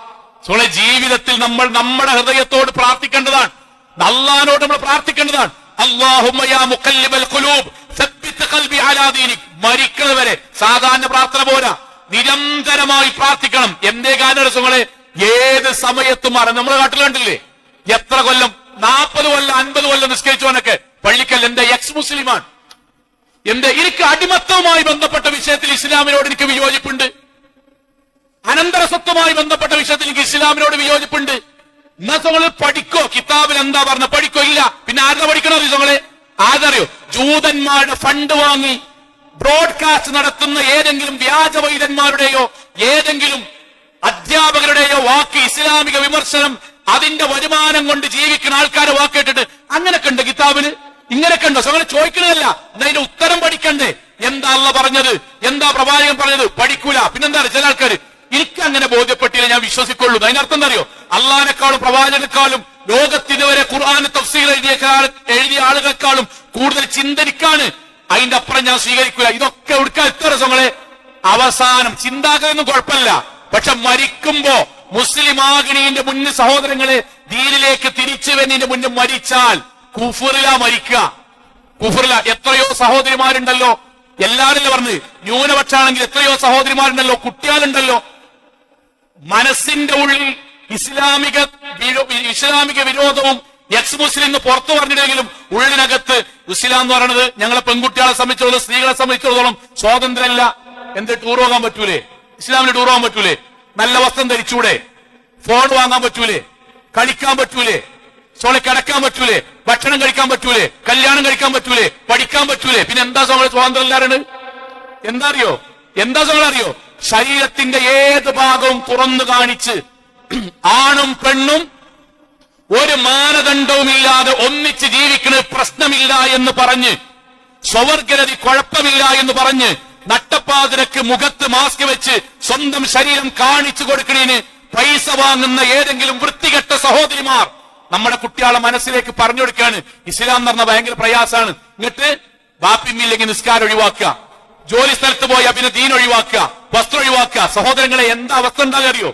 ജീവിതത്തിൽ നമ്മൾ നമ്മുടെ ഹൃദയത്തോട് പ്രാർത്ഥിക്കേണ്ടതാണ്, അള്ളാഹിനോട് നമ്മൾ പ്രാർത്ഥിക്കേണ്ടതാണ്. അല്ലാഹുമ്മ യാ മുഖല്ലിബൽ ഖുലൂബ് സബ്ബിത് ഖൽബി അലാ ദീനിക്. മരിക്കുന്നവരെ സാധാരണ പ്രാർത്ഥന പോരാ, നിരന്തരമായി പ്രാർത്ഥിക്കണം. എന്തേ കാരണങ്ങളെ? ഏത് സമയത്തും മാറാം. നമ്മുടെ നാട്ടിൽ കണ്ടില്ലേ, എത്ര കൊല്ലം, 40 കൊല്ലം 50 കൊല്ലം നിസ്കരിച്ചവനൊക്കെ പള്ളിക്കൽ എന്റെ എക്സ് മുസ്ലിമാണ്. എനിക്ക് അടിമത്തവുമായി ബന്ധപ്പെട്ട വിഷയത്തിൽ ഇസ്ലാമിനോട് എനിക്ക് വിയോജിപ്പുണ്ട്, അനന്തര സ്വത്തുമായി ബന്ധപ്പെട്ട വിഷയത്തിൽ എനിക്ക് ഇസ്ലാമിനോട് വിയോജിപ്പുണ്ട്. എന്നാൽ പഠിക്കോ, കിതാബിൽ എന്താ പറഞ്ഞ പഠിക്കോ? ഇല്ല. പിന്നെ ആരുടെ പഠിക്കണോ? ആരറിയോ? ജൂതന്മാരുടെ ഫണ്ട് വാങ്ങി ബ്രോഡ്കാസ്റ്റ് പോഡ്കാസ്റ്റ് നടത്തുന്ന ഏതെങ്കിലും വ്യാജ വൈദ്യന്മാരുടെയോ ഏതെങ്കിലും അധ്യാപകരുടെയോ വാക്ക് ഇസ്ലാമിക വിമർശനം, അതിന്റെ വരുമാനം കൊണ്ട് ജീവിക്കുന്ന ആൾക്കാരെ വാക്കേട്ടിട്ട് അങ്ങനെയൊക്കെ ഉണ്ട് കിതാബിന്, ഇങ്ങനെയൊക്കെ ഉണ്ടോ? അങ്ങനെ ചോദിക്കണതല്ല, അതിന്റെ ഉത്തരം പഠിക്കണ്ടേ? എന്താ അള്ളാഹ് പറഞ്ഞത്, എന്താ പ്രവാചകൻ പറഞ്ഞത്? പഠിക്കൂല. പിന്നെന്താ ചില ആൾക്കാർ, എനിക്ക് അങ്ങനെ ബോധ്യപ്പെട്ടില്ല, ഞാൻ വിശ്വസിക്കുള്ളൂ. അതിനർത്ഥം എന്താ അറിയോ? അള്ളാഹിനെക്കാളും പ്രവാചകനെക്കാളും ലോകത്തിനുവരെ ഖുർആൻ തഫ്സീർ എഴുതിയ ആളുകളെക്കാളും കൂടുതൽ ചിന്തനിക്കാണ്, അതിന്റെ അപ്പുറം ഞാൻ സ്വീകരിക്കൂല. ഇതൊക്കെ എടുക്കാൻ എത്ര രസങ്ങളെ അവസാനം ചിന്താഗതിയൊന്നും കുഴപ്പമില്ല, പക്ഷെ മരിക്കുമ്പോ മുസ്ലിം ആഗ്നീന്റെ മുന്നിൽ സഹോദരങ്ങളെ ദീനിലേക്ക് തിരിച്ചു വരുന്നതിന്റെ മുന്നിൽ മരിച്ചാൽ കുഫറില മരിക്കുക. കുഫറില എത്രയോ സഹോദരിമാരുണ്ടല്ലോ, എല്ലാവരും പറഞ്ഞ് ന്യൂനപക്ഷാണെങ്കിൽ എത്രയോ സഹോദരിമാരുണ്ടല്ലോ, കുട്ടികളുണ്ടല്ലോ. മനസ്സിന്റെ ഉള്ളിൽ ഇസ്ലാമിക വിരോധവും എക്സ് മുസ്ലിം എന്ന് പുറത്തു പറഞ്ഞിട്ടെങ്കിലും ഉള്ളിനകത്ത് ഇസ്ലാം എന്ന് പറയുന്നത് ഞങ്ങളെ പെൺകുട്ടികളെ സംബന്ധിച്ചിടത്തോളം സ്ത്രീകളെ സംബന്ധിച്ചിടത്തോളം സ്വാതന്ത്ര്യമല്ല. എന്ത് ടൂർ പോകാൻ പറ്റൂലേ? ഇസ്ലാമിന് ടൂർ പോകാൻ പറ്റൂലേ? നല്ല വസ്ത്രം ധരിച്ചൂടെ? ഫോൺ വാങ്ങാൻ പറ്റൂലേ? കളിക്കാൻ പറ്റൂലേ? സോളെ കിടക്കാൻ പറ്റൂലേ? ഭക്ഷണം കഴിക്കാൻ പറ്റൂലേ? കല്യാണം കഴിക്കാൻ പറ്റൂലേ? പഠിക്കാൻ പറ്റൂലേ? പിന്നെ എന്താ സ്വാതന്ത്ര്യം എല്ലാവരാണ്? എന്താ അറിയോ? എന്താ അറിയോ? ശരീരത്തിന്റെ ഏത് ഭാഗവും തുറന്നു കാണിച്ച് ആണും പെണ്ണും ഒരു മാനദണ്ഡവുമില്ലാതെ ഒന്നിച്ച് ജീവിക്കുന്നത് പ്രശ്നമില്ല എന്ന് പറഞ്ഞ്, സ്വവർഗരതി കുഴപ്പമില്ല എന്ന് പറഞ്ഞ്, നട്ടപ്പാതിരക്ക് മുഖത്ത് മാസ്ക് വെച്ച് സ്വന്തം ശരീരം കാണിച്ചു കൊടുക്കുന്നതിന് പൈസ വാങ്ങുന്ന ഏതെങ്കിലും വൃത്തികെട്ട സഹോദരിമാർ നമ്മുടെ കുട്ടികളെ മനസ്സിലേക്ക് പറഞ്ഞു കൊടുക്കുകയാണ് ഇസ്ലാം എന്ന് പറഞ്ഞ ഭയങ്കര പ്രയാസാണ്. എന്നിട്ട് ബാപ്പിമ്മില്ലെങ്കിൽ നിസ്കാരം ഒഴിവാക്കുക, ജോലി സ്ഥലത്ത് പോയാൽ പിന്നെ ദീൻ ഒഴിവാക്കുക, വസ്ത്രം ഒഴിവാക്കുക. സഹോദരങ്ങളെ എന്താ അവസ്ഥ ഉണ്ടാകുക അറിയോ?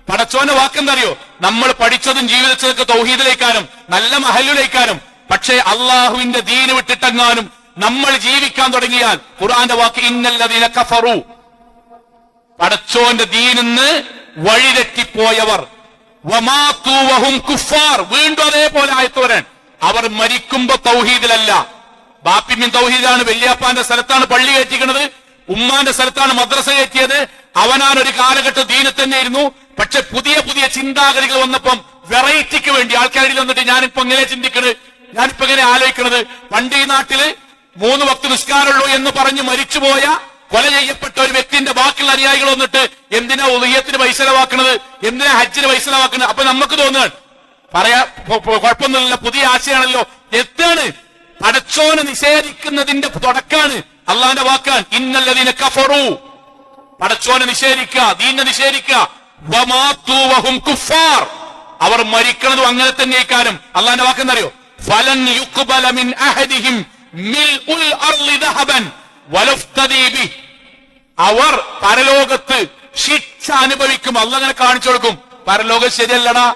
പടച്ചോന്റെ വാക്കെന്താ അറിയോ? നമ്മൾ പഠിച്ചതും ജീവിതത്തിലൊക്കെ തൗഹീദിലേക്കാനും നല്ല മഹലിലേക്കാനും, പക്ഷേ അള്ളാഹുവിന്റെ ദീന് വിട്ടിട്ടെങ്ങാനും നമ്മൾ ജീവിക്കാൻ തുടങ്ങിയാൽ ഖുർആന്റെ വാക്ക് ഇന്നല്ലദീന കഫറു, പടച്ചോന്റെ ദീനിന്ന് വഴിതെറ്റിപ്പോയവർ, വമാതു വഹും കുഫാർ, വീണ്ടും അതേപോലെ ആയത്തോരൻ, അവർ മരിക്കുമ്പോ തൗഹീദിലല്ല. ബാപ്പിമിൻ തൗഹീദാണ്, വല്യാപ്പാന്റെ സ്ഥലത്താണ് പള്ളി കയറ്റിക്കുന്നത്, ഉമ്മാന്റെ സ്ഥലത്താണ് മദ്രസ കയറ്റിയത്, അവനാൻ ഒരു കാലഘട്ടം ദീനിൽ തന്നെ ഇരുന്നു. പക്ഷെ പുതിയ പുതിയ ചിന്താഗതികൾ വന്നപ്പം വെറൈറ്റിക്ക് വേണ്ടി ആൾക്കാരിൽ വന്നിട്ട് ഞാനിപ്പോ എങ്ങനെ ചിന്തിക്കണത്, ഞാനിപ്പോ എങ്ങനെ ആലോചിക്കണത്, പണ്ട് ഈ നാട്ടില് 3 വക്ത് നിസ്കാരമുള്ളൂ എന്ന് പറഞ്ഞ് മരിച്ചുപോയ കൊല ചെയ്യപ്പെട്ട ഒരു വ്യക്തിന്റെ ബാക്കിയുള്ള അനുയായികൾ വന്നിട്ട് എന്തിനാ ഉദയത്തിന് പൈസ ചെലവാക്കണത്, എന്തിനാ ഹജ്ജിന് പൈസ ചെലവാക്കുന്നത്? അപ്പൊ നമുക്ക് തോന്നുകയാണ് പറയാ കുഴപ്പമൊന്നുമില്ല, പുതിയ ആശയാണല്ലോ. എത്താണ് പടച്ചോനെ നിഷേധിക്കുന്നതിന്റെ തുടക്കാണ് അള്ളാന്റെ വാക്കാൻ ഇന്നല്ലദീന കഫറു, പടച്ചോനെ നിഷേധിക്കുക, ദീനെ നിഷേധിക്കുക, വമാതു വഹും കുഫാർ, അവർ മരിക്കുന്നതും അങ്ങനെ തന്നെ കാര്യം. അള്ളാന്റെ വാക്കെന്നറിയോ? ഫലൻ യുഖ്ബല മിൻ അഹദിഹിം മിൽഉൽ അർളി ദഹബൻ വലഫ്തദീ ബി, അവർ പരലോകത്ത് ശിക്ഷ അനുഭവിക്കും. അള്ളാഹ് അങ്ങനെ കാണിച്ചു കൊടുക്കും. പരലോകം ശരിയല്ലടാ,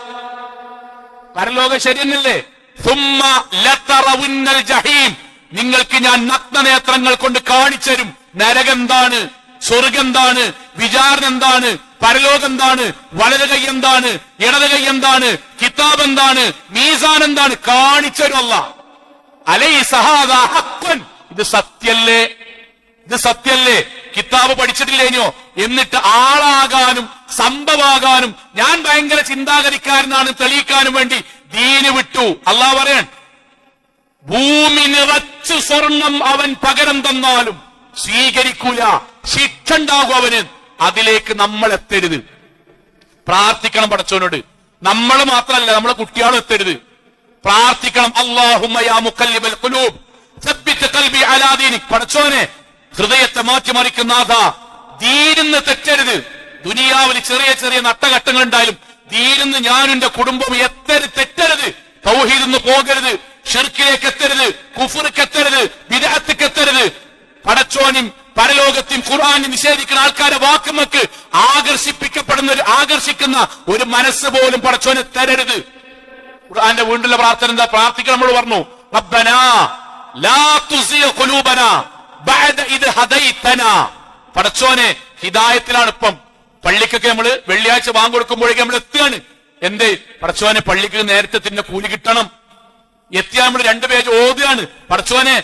പരലോകം ശരിയെന്നല്ലേ? സുമ്മ ലതറവുന്നൽ ജഹീം, നിങ്ങൾക്ക് ഞാൻ നഗ്നനേത്രങ്ങൾ കൊണ്ട് കാണിച്ചു തരും നരകെന്താണ്, സ്വർഗെന്താണ്, വിചാരണ എന്താണ്, പരലോകം എന്താണ്, വലത് കൈ എന്താണ്, ഇടത് കൈ എന്താണ്, കിതാബ് എന്താണ്, മീസാൻ എന്താണ്, കാണിച്ചു തരും അല്ലാഹ്. അലൈസ ഹാദാ ഹഖ്ഖൻ, ഇത് സത്യല്ലേ, ഇത് സത്യല്ലേ? കിതാബ് പഠിച്ചിട്ടില്ലേനോ? എന്നിട്ട് ആളാകാനും സംഭവാകാനും ഞാൻ ഭയങ്കര ചിന്താഗതിക്കാരനാണ് തെളിയിക്കാനും വേണ്ടി ദീന് വിട്ടു. അല്ലാഹ് പറയാൻ, ഭൂമി നിറച്ച് സ്വർണം അവൻ പകരം തന്നാലും സ്വീകരിക്കൂല, ശിക്ഷ ഉണ്ടാകും അവന്. അതിലേക്ക് നമ്മൾ എത്തരുത്. പ്രാർത്ഥിക്കണം പടച്ചോനോട്. നമ്മൾ മാത്രമല്ല, നമ്മളെ കുട്ടികളും എത്തരുത്. പ്രാർത്ഥിക്കണം, അല്ലാഹുമ്മ യാ മുഖല്ലിബൽ ഖുലൂബ് സബ്ബിത് ഖൽബി അലാ ദീനിക്, പടച്ചോനെ ഹൃദയത്തെ മാറ്റിമറിക്കുന്ന നാഥാ, ദീനിന്ന് തെറ്റരുത്. ദുനിയാവിൽ ചെറിയ ചെറിയ നട്ടഘട്ടങ്ങൾ ഉണ്ടായാലും ദീനിന്ന് ഞാനും എന്റെ കുടുംബം തെറ്റരുത്, തൗഹീദിന്ന് പോകരുത്, ഷിർക്കിലേക്ക് എത്തരുത്, കുഫ്ർക്ക് എത്തരുത്, ബിദ്അത്ത്ക്ക് എത്തരുത്. പടച്ചോനും പരലോകത്തും ഖുർആനും നിഷേധിക്കുന്ന ആൾക്കാരെ വാക്കുമക്ക് ആകർഷിക്കുന്ന ഒരു മനസ്സ് പോലും പടച്ചോനെ തരരുത്. ഖുർആന്റെ വീണ്ടുള്ള പ്രാർത്ഥന എന്താ? പ്രാർത്ഥിക്കണം. നമ്മൾ പറഞ്ഞു, റബ്ബനാ ലാ തുസിഗ ഖുലൂബനാ ബഅദ ഇദ് ഹദൈതനാ, പടച്ചോനെ ഹിദായത്തിലാണ് ഇപ്പം. പള്ളിക്കൊക്കെ നമ്മള് വെള്ളിയാഴ്ച ബാങ്ക് കൊടുക്കുമ്പോഴേക്കും നമ്മൾ എത്തുകയാണ്. എന്തേ പടച്ചോനെ, പള്ളിക്ക് നേരത്തെ തന്നെ കൂലി കിട്ടണം. എത്തിയാൽ നമ്മൾ 2 പേജ് ഓതുകയാണ്. പടച്ചോനെ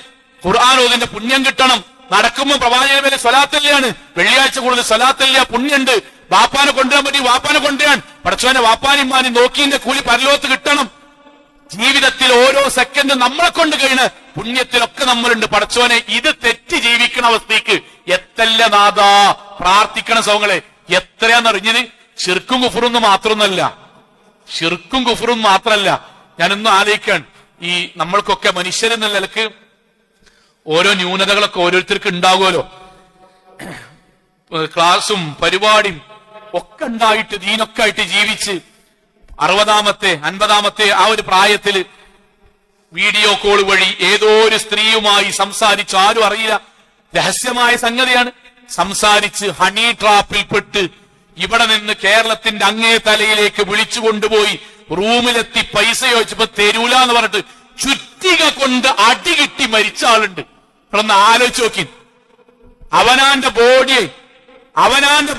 ഖുർആൻ ഓതിന്റെ പുണ്യം കിട്ടണം. നടക്കുമ്പോൾ പ്രവാചകന്റെ പേര് സ്വലാത്തല്ലാണ്. വെള്ളിയാഴ്ച കൂടുതൽ സ്വലാത്തല്ല, പുണ്യുണ്ട്. വാപ്പാനെ കൊണ്ടുവരാൻ പറ്റി വാപ്പാനെ കൊണ്ടുവരാൻ, പടച്ചോനെ വാപ്പാനിമാനി നോക്കിന്റെ കൂലി പരലോകത്ത് കിട്ടണം. ജീവിതത്തിൽ ഓരോ സെക്കൻഡും നമ്മളെ കൊണ്ട് കഴിയുന്ന പുണ്യത്തിലൊക്കെ നമ്മളുണ്ട്. പടച്ചോനെ ഇത് തെറ്റി ജീവിക്കുന്ന അവസ്ഥയ്ക്ക് ഇഷ്ടല്ല നാഥാ. പ്രാർത്ഥിക്കണ സോങ്ങളെ എത്രയാന്നറിഞ്ഞത്? ശിർക്കും കുഫറും മാത്രമൊന്നല്ല, ശിർക്കും കുഫറും മാത്രമല്ല. ഞാനൊന്നും ആലോചിക്കാൻ, ഈ നമ്മൾക്കൊക്കെ മനുഷ്യരെന്ന നിലക്ക് ഓരോ ന്യൂനതകളൊക്കെ ഓരോരുത്തർക്ക് ഉണ്ടാകുമല്ലോ. ക്ലാസും പരിപാടിയും ഒക്കെ ഉണ്ടായിട്ട് ദീനൊക്കെ ആയിട്ട് ജീവിച്ച് 60-ാമത്തെ 50-ാമത്തെ ആ ഒരു പ്രായത്തില് വീഡിയോ കോൾ വഴി ഏതോ ഒരു സ്ത്രീയുമായി സംസാരിച്ചു, ആരും അറിയില്ല, രഹസ്യമായ സംഗതിയാണ്. സംസാരിച്ച് ഹണി ട്രാപ്പിൽപ്പെട്ട് ഇവിടെ നിന്ന് കേരളത്തിന്റെ അങ്ങേ തലയിലേക്ക് വിളിച്ചു കൊണ്ടുപോയി റൂമിലെത്തി പൈസ ചോദിച്ചപ്പോ തരൂല എന്ന് പറഞ്ഞിട്ട് ചുറ്റിക കൊണ്ട് അടികിട്ടി മരിച്ച ആളുണ്ട്. നിങ്ങളൊന്ന് ആലോചിച്ച് നോക്കി. അവനാന്റെ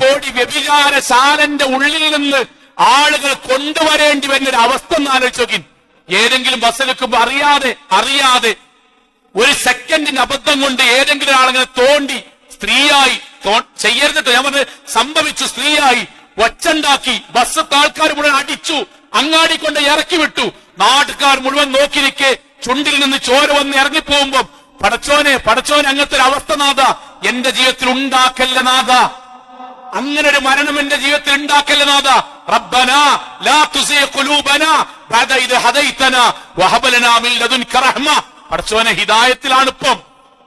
ബോഡി വ്യഭിചാരശാലന്റെ ഉള്ളിൽ നിന്ന് ആളുകൾ കൊണ്ടുവരേണ്ടി വരുന്നൊരു അവസ്ഥ ഒന്ന് ആലോചിച്ച് നോക്കി. ഏതെങ്കിലും ബസ്സിലെക്കുമ്പോ അറിയാതെ ഒരു സെക്കൻഡിന്റെ അബദ്ധം കൊണ്ട് ഏതെങ്കിലും ആളുകളെ തോണ്ടി സ്ത്രീയായി ചെയ്യരുതിട്ടോ, ഞാൻ പറഞ്ഞത് സംഭവിച്ചു. സ്ത്രീയായി ഒച്ചുണ്ടാക്കി ബസ്സത്തെ ആൾക്കാർ മുഴുവൻ അടിച്ചു, അങ്ങാടി കൊണ്ട് ഇറക്കി വിട്ടു. നാട്ടുകാർ മുഴുവൻ നോക്കിയിരിക്കെ ചുണ്ടിൽ നിന്ന് ചോര വന്ന് ഇറങ്ങിപ്പോകുമ്പോ പടച്ചോനെ അങ്ങനത്തെ ഒരു അവസ്ഥ നാഥ എന്റെ ജീവിതത്തിൽ ഉണ്ടാക്കല്ല നാഥ, അങ്ങനെ ഒരു മരണം എന്റെ ജീവിതത്തിൽ ഉണ്ടാക്കല്ല നാഥ. റബ്ബനാ ലാ തുസിഗ ഖുലൂബനാ ബഅദ ഇദ് ഹദൈതനാ വഹബ് ലനാ മിൻ ലദുൻക റഹ്മ. പടച്ചോനെ ഹിദായത്തിലാണ് ഇപ്പം,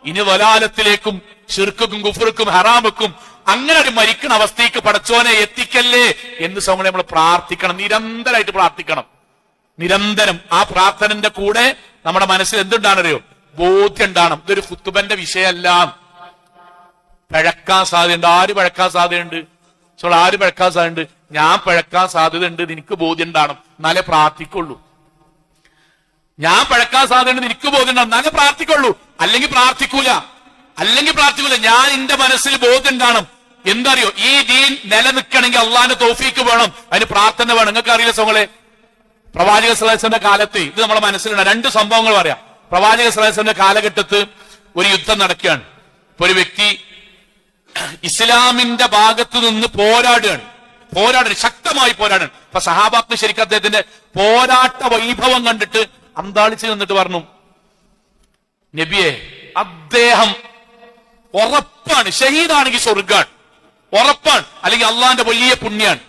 ഇനി വലാലത്തിലേക്കും ശിർക്കും കുഫ്റുക്കും ഹറാമുക്കും അങ്ങനെ ഒരു മരിക്കണ അവസ്ഥയ്ക്ക് പടച്ചോനെ എത്തിക്കല്ലേ എന്ന് സമയം നമ്മൾ പ്രാർത്ഥിക്കണം, നിരന്തരമായിട്ട് പ്രാർത്ഥിക്കണം. നിരന്തരം ആ പ്രാർത്ഥനന്റെ കൂടെ നമ്മുടെ മനസ്സിൽ എന്തുണ്ടാണറിയോ? ബോധ്യം ഉണ്ടാകണം. ഇതൊരു ഖുതുബന്റെ വിഷയമല്ല. പഴക്കാൻ സാധ്യതയുണ്ട്. ആര് പഴക്കാൻ സാധ്യതയുണ്ട്? ആര് പഴക്കാൻ സാധ്യതയുണ്ട്? ഞാൻ പഴക്കാൻ സാധ്യതയുണ്ട്, നിനക്ക് ബോധ്യം ഉണ്ടാകണം, എന്നാലേ പ്രാർത്ഥിക്കുള്ളൂ. ഞാൻ പഴക്കാൻ സാധ്യതയുണ്ട്, നിനക്ക് ബോധ്യം ഉണ്ടാകും, എന്നാലേ പ്രാർത്ഥിക്കുള്ളൂ. അല്ലെങ്കിൽ പ്രാർത്ഥിക്കൂല. ഞാൻ എന്റെ മനസ്സിൽ ബോധ്യം ഉണ്ടാകണം. എന്തറിയോ? ഈ ദീൻ നിലനിൽക്കണമെങ്കിൽ അള്ളാന്റെ തൗഫീക്ക് വേണം, അതിന് പ്രാർത്ഥന വേണം. നിങ്ങൾക്ക് അറിയില്ല സോങ്ങളെ, പ്രവാചക സ്വല്ലല്ലാഹു അലൈഹി വസല്ലമയുടെ കാലത്ത് ഇത് നമ്മളെ മനസ്സിലുണ്ട്. 2 സംഭവങ്ങൾ പറയാം. പ്രവാചക സ്വല്ലല്ലാഹു അലൈഹി വസല്ലമയുടെ കാലഘട്ടത്ത് ഒരു യുദ്ധം നടക്കുകയാണ്. ഇപ്പൊ ഒരു വ്യക്തി ഇസ്ലാമിന്റെ ഭാഗത്ത് നിന്ന് പോരാടുകയാണ്, ശക്തമായി പോരാടുകയാണ്. അപ്പൊ സഹാബാക്കൾ ശരിക്കും അദ്ദേഹത്തിന്റെ പോരാട്ട വൈഭവം കണ്ടിട്ട് അന്താളിച്ച് നിന്നിട്ട് പറഞ്ഞു, നബിയെ അദ്ദേഹം ഉറപ്പാണ്, ഷഹീദാണെങ്കിൽ സ്വർഗ്ഗാണ്, ഉറപ്പാണ്, അല്ലെങ്കിൽ അള്ളാന്റെ വലിയ പുണ്യാണ്.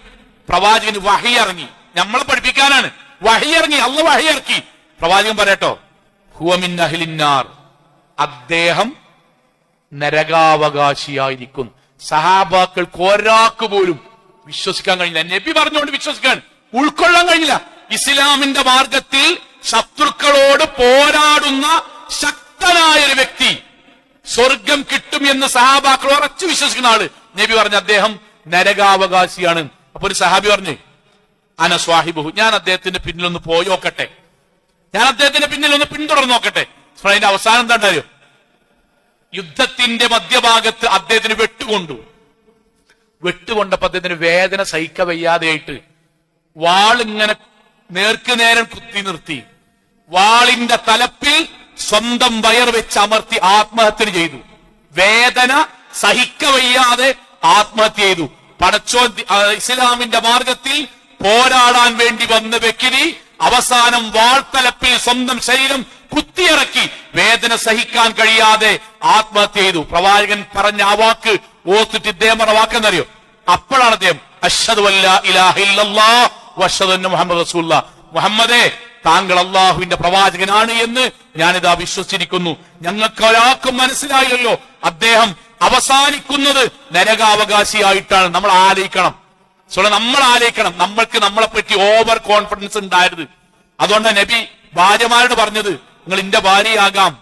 പ്രവാചകന് വഹി ഇറങ്ങി, നമ്മളെ പഠിപ്പിക്കാനാണ് വഹി ഇറങ്ങി, അള്ളാഹ് വഹി ഇറക്കി. പ്രവാചകൻ പറയട്ടോ, ഹുവ മിൻ അഹ്ലിന്നാർ, അദ്ദേഹം നരകാവകാശിയായിരിക്കും. സഹാബാക്കൾക്ക് ഒരാൾക്ക് പോലും വിശ്വസിക്കാൻ കഴിഞ്ഞില്ല. നബി പറഞ്ഞുകൊണ്ട് വിശ്വസിക്കാൻ ഉൾക്കൊള്ളാൻ കഴിഞ്ഞില്ല. ഇസ്ലാമിന്റെ മാർഗത്തിൽ ശത്രുക്കളോട് പോരാടുന്ന ശക്തനായ ഒരു വ്യക്തി സ്വർഗം കിട്ടും എന്ന് സഹാബാക്കൾ ഉറച്ചു വിശ്വസിക്കുന്ന ആള്. നബി പറഞ്ഞു അദ്ദേഹം നരകാവകാശിയാണ്. അപ്പൊ ഒരു സഹാബി പറഞ്ഞു, അന സ്വാഹിബുഹു, ഞാൻ അദ്ദേഹത്തിന്റെ പിന്നിലൊന്ന് പോയി നോക്കട്ടെ, ഞാൻ അദ്ദേഹത്തിന്റെ പിന്നിലൊന്ന് പിന്തുടർന്ന് നോക്കട്ടെ. അതിന്റെ അവസാനം എന്താ ഉണ്ടായോ? യുദ്ധത്തിന്റെ മധ്യഭാഗത്ത് അദ്ദേഹത്തിന് വെട്ടുകൊണ്ടപ്പോ അദ്ദേഹത്തിന് വേദന സഹിക്ക വയ്യാതെയായിട്ട് വാളിങ്ങനെ നേർക്ക് നേരം കുത്തി നിർത്തി, വാളിന്റെ തലപ്പിൽ സ്വന്തം വയർ വെച്ച് അമർത്തി ആത്മഹത്യ ചെയ്തു. വേദന സഹിക്ക വയ്യാതെ ആത്മഹത്യ ചെയ്തു. ഇസ്ലാമിന്റെ മാർഗത്തിൽ പോരാടാൻ വേണ്ടി വന്ന വ്യക്തി അവസാനം വാൾത്തലപ്പിൽ സ്വന്തം ശരീരം കുത്തിയിറക്കി വേദന സഹിക്കാൻ കഴിയാതെ ആത്മഹത്യ ചെയ്തു. പ്രവാചകൻ പറഞ്ഞ ആ വാക്ക് ഓർത്തിട്ട് ഇദ്ദേഹം പറഞ്ഞ വാക്കെന്നറിയോ? അപ്പോഴാണ് അദ്ദേഹം അശ്ഹദു അല്ലാ ഇലാഹ ഇല്ലല്ലാഹ് വഅശ്ഹദു അന്ന മുഹമ്മദ് റസൂലുള്ളാഹ്, മുഹമ്മദേ താങ്കൾ അള്ളാഹുവിന്റെ പ്രവാചകനാണ് എന്ന് ഞാനിതാ വിശ്വസിച്ചിരിക്കുന്നു. ഞങ്ങൾക്ക് ഒരാൾക്കും മനസ്സിലായില്ലല്ലോ അദ്ദേഹം അവസാനിക്കുന്നത് നരകാവകാശിയായിട്ടാണ്. നമ്മൾ ആലോചിക്കണം, നമ്മൾക്ക് നമ്മളെപ്പറ്റി ഓവർ കോൺഫിഡൻസ് ഉണ്ടായത്. അതുകൊണ്ട് നബി ഭാര്യമാരോട് പറഞ്ഞത്, നിങ്ങൾ എന്റെ ഭാര്യയാകാം,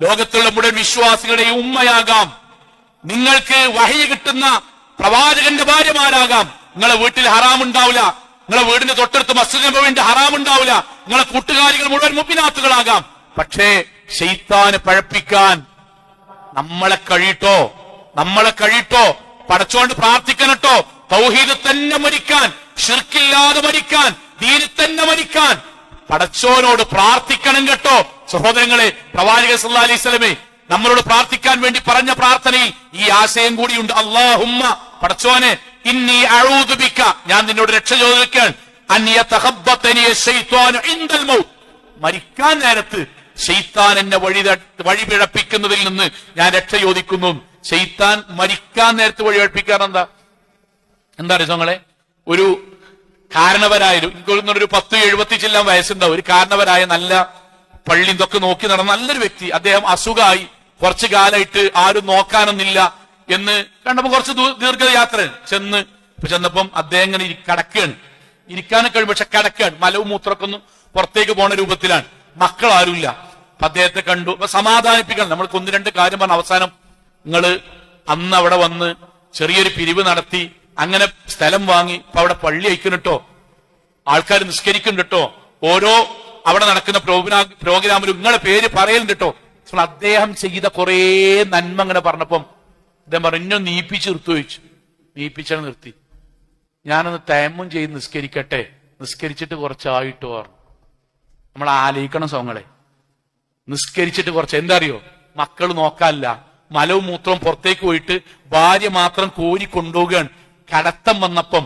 ലോകത്തുള്ള മുഴുവൻ വിശ്വാസികളുടെയും ഉമ്മയാകാം, നിങ്ങൾക്ക് വഹി കിട്ടുന്ന പ്രവാചകന്റെ ഭാര്യമാരാകാം, നിങ്ങളെ വീട്ടിൽ ഹറാമുണ്ടാവില്ല, നിങ്ങളെ വീടിന്റെ തൊട്ടടുത്ത് മസ്ജിദ് നബവിന്റെ ഹറാമുണ്ടാവില്ല, നിങ്ങളെ കൂട്ടുകാരികൾ മുഴുവൻ മുഅ്മിനാത്തുകളാകാം. പക്ഷേ ശൈത്താനെ പഴപ്പിക്കാൻ നമ്മളെ കഴിയിട്ടോ പടച്ചോണ്ട് പ്രാർത്ഥിക്കണട്ടോ, തൗഹീദ് തന്നെ മരിക്കാൻ, ശിർക്കില്ലാതെ മരിക്കാൻ, ദീനിൽ തന്നെ മരിക്കാൻ പടച്ചോനോട് പ്രാർത്ഥിക്കണം കേട്ടോ. സഹോദരങ്ങളെ, പ്രവാചകൻ സല്ലല്ലാഹു അലൈഹി വസല്ലമയെ നമ്മളോട് പ്രാർത്ഥിക്കാൻ വേണ്ടി പറഞ്ഞ പ്രാർത്ഥനയിൽ ഈ ആശയം കൂടിയുണ്ട്. അല്ലാഹുമ്മ, പടച്ചോനെ, ഇന്നി അഊദു ബിക, ഞാൻ നിന്നോട് രക്ഷ ചോദിക്കാൻ, അൻ യതഖബ്ബതനി ശൈത്വാനു ഇൻദൽ മൗത്ത്, മരിക്കാൻ നേരത്ത് ശൈത്താൻ എന്നെ വഴി പിഴപ്പിക്കുന്നതിൽ നിന്ന് ഞാൻ രക്ഷ ചോദിക്കുന്നു. ശൈത്താൻ മരിക്കാൻ നേരത്ത് വഴിപഴിപ്പിക്കാറെന്താ അറിയോ നിങ്ങളെ? ഒരു കാരണവരായാലും എനിക്കൊരു 10-70 ചില്ലാൻ വയസ്സുണ്ടാവും. ഒരു കാരണവരായ നല്ല പള്ളി ഇതൊക്കെ നോക്കി നടന്ന നല്ലൊരു വ്യക്തി. അദ്ദേഹം അസുഖമായി കുറച്ചു കാലമായിട്ട് ആരും നോക്കാനൊന്നില്ല എന്ന് കണ്ടപ്പോ കുറച്ച് ദീർഘയാത്ര ചെന്നപ്പം അദ്ദേഹം ഇങ്ങനെ കിടക്കുകയാണ്. ഇരിക്കാനൊക്കെ കഴിയും, പക്ഷെ കിടക്കുകയാണ്. മലവും മൂത്രമൊക്കെ ഒന്ന് പുറത്തേക്ക് പോണ രൂപത്തിലാണ്. മക്കളാരുമില്ല. അപ്പൊ അദ്ദേഹത്തെ കണ്ടു. അപ്പൊ സമാധാനിപ്പിക്കണം. നമ്മൾക്ക് 1-2 കാര്യം പറഞ്ഞ അവസാനം നിങ്ങള് അന്ന് അവിടെ വന്ന് ചെറിയൊരു പിരിവ് നടത്തി അങ്ങനെ സ്ഥലം വാങ്ങി ഇപ്പൊ അവിടെ പള്ളി അയക്കുന്നുട്ടോ, ആൾക്കാർ നിസ്കരിക്കുന്നുണ്ടോ, ഓരോ അവിടെ നടക്കുന്ന പ്രോഗ്രാമിലും നിങ്ങളുടെ പേര് പറയുന്നുണ്ടോ. അദ്ദേഹം ചെയ്ത കുറേ നന്മ അങ്ങനെ പറഞ്ഞപ്പം അദ്ദേഹം പറഞ്ഞു, ഇന്നെ നീപ്പിച്ച് നിർത്തി ചോദിച്ചു. നീപ്പിച്ചാണ് നിർത്തി. ഞാനൊന്ന് തയമ്മും ചെയ്ത് നിസ്കരിക്കട്ടെ, നിസ്കരിച്ചിട്ട് കുറച്ചായിട്ടോ പറഞ്ഞു. നമ്മൾ ആലോചിക്കണം സോങ്ങളെ, നിസ്കരിച്ചിട്ട് കുറച്ച് എന്താ അറിയോ, മക്കൾ നോക്കാനില്ല, മലവും മൂത്രവും പുറത്തേക്ക് പോയിട്ട് ഭാര്യ മാത്രം കോരി കൊണ്ടുപോവുകയാണ്. കടത്തം വന്നപ്പം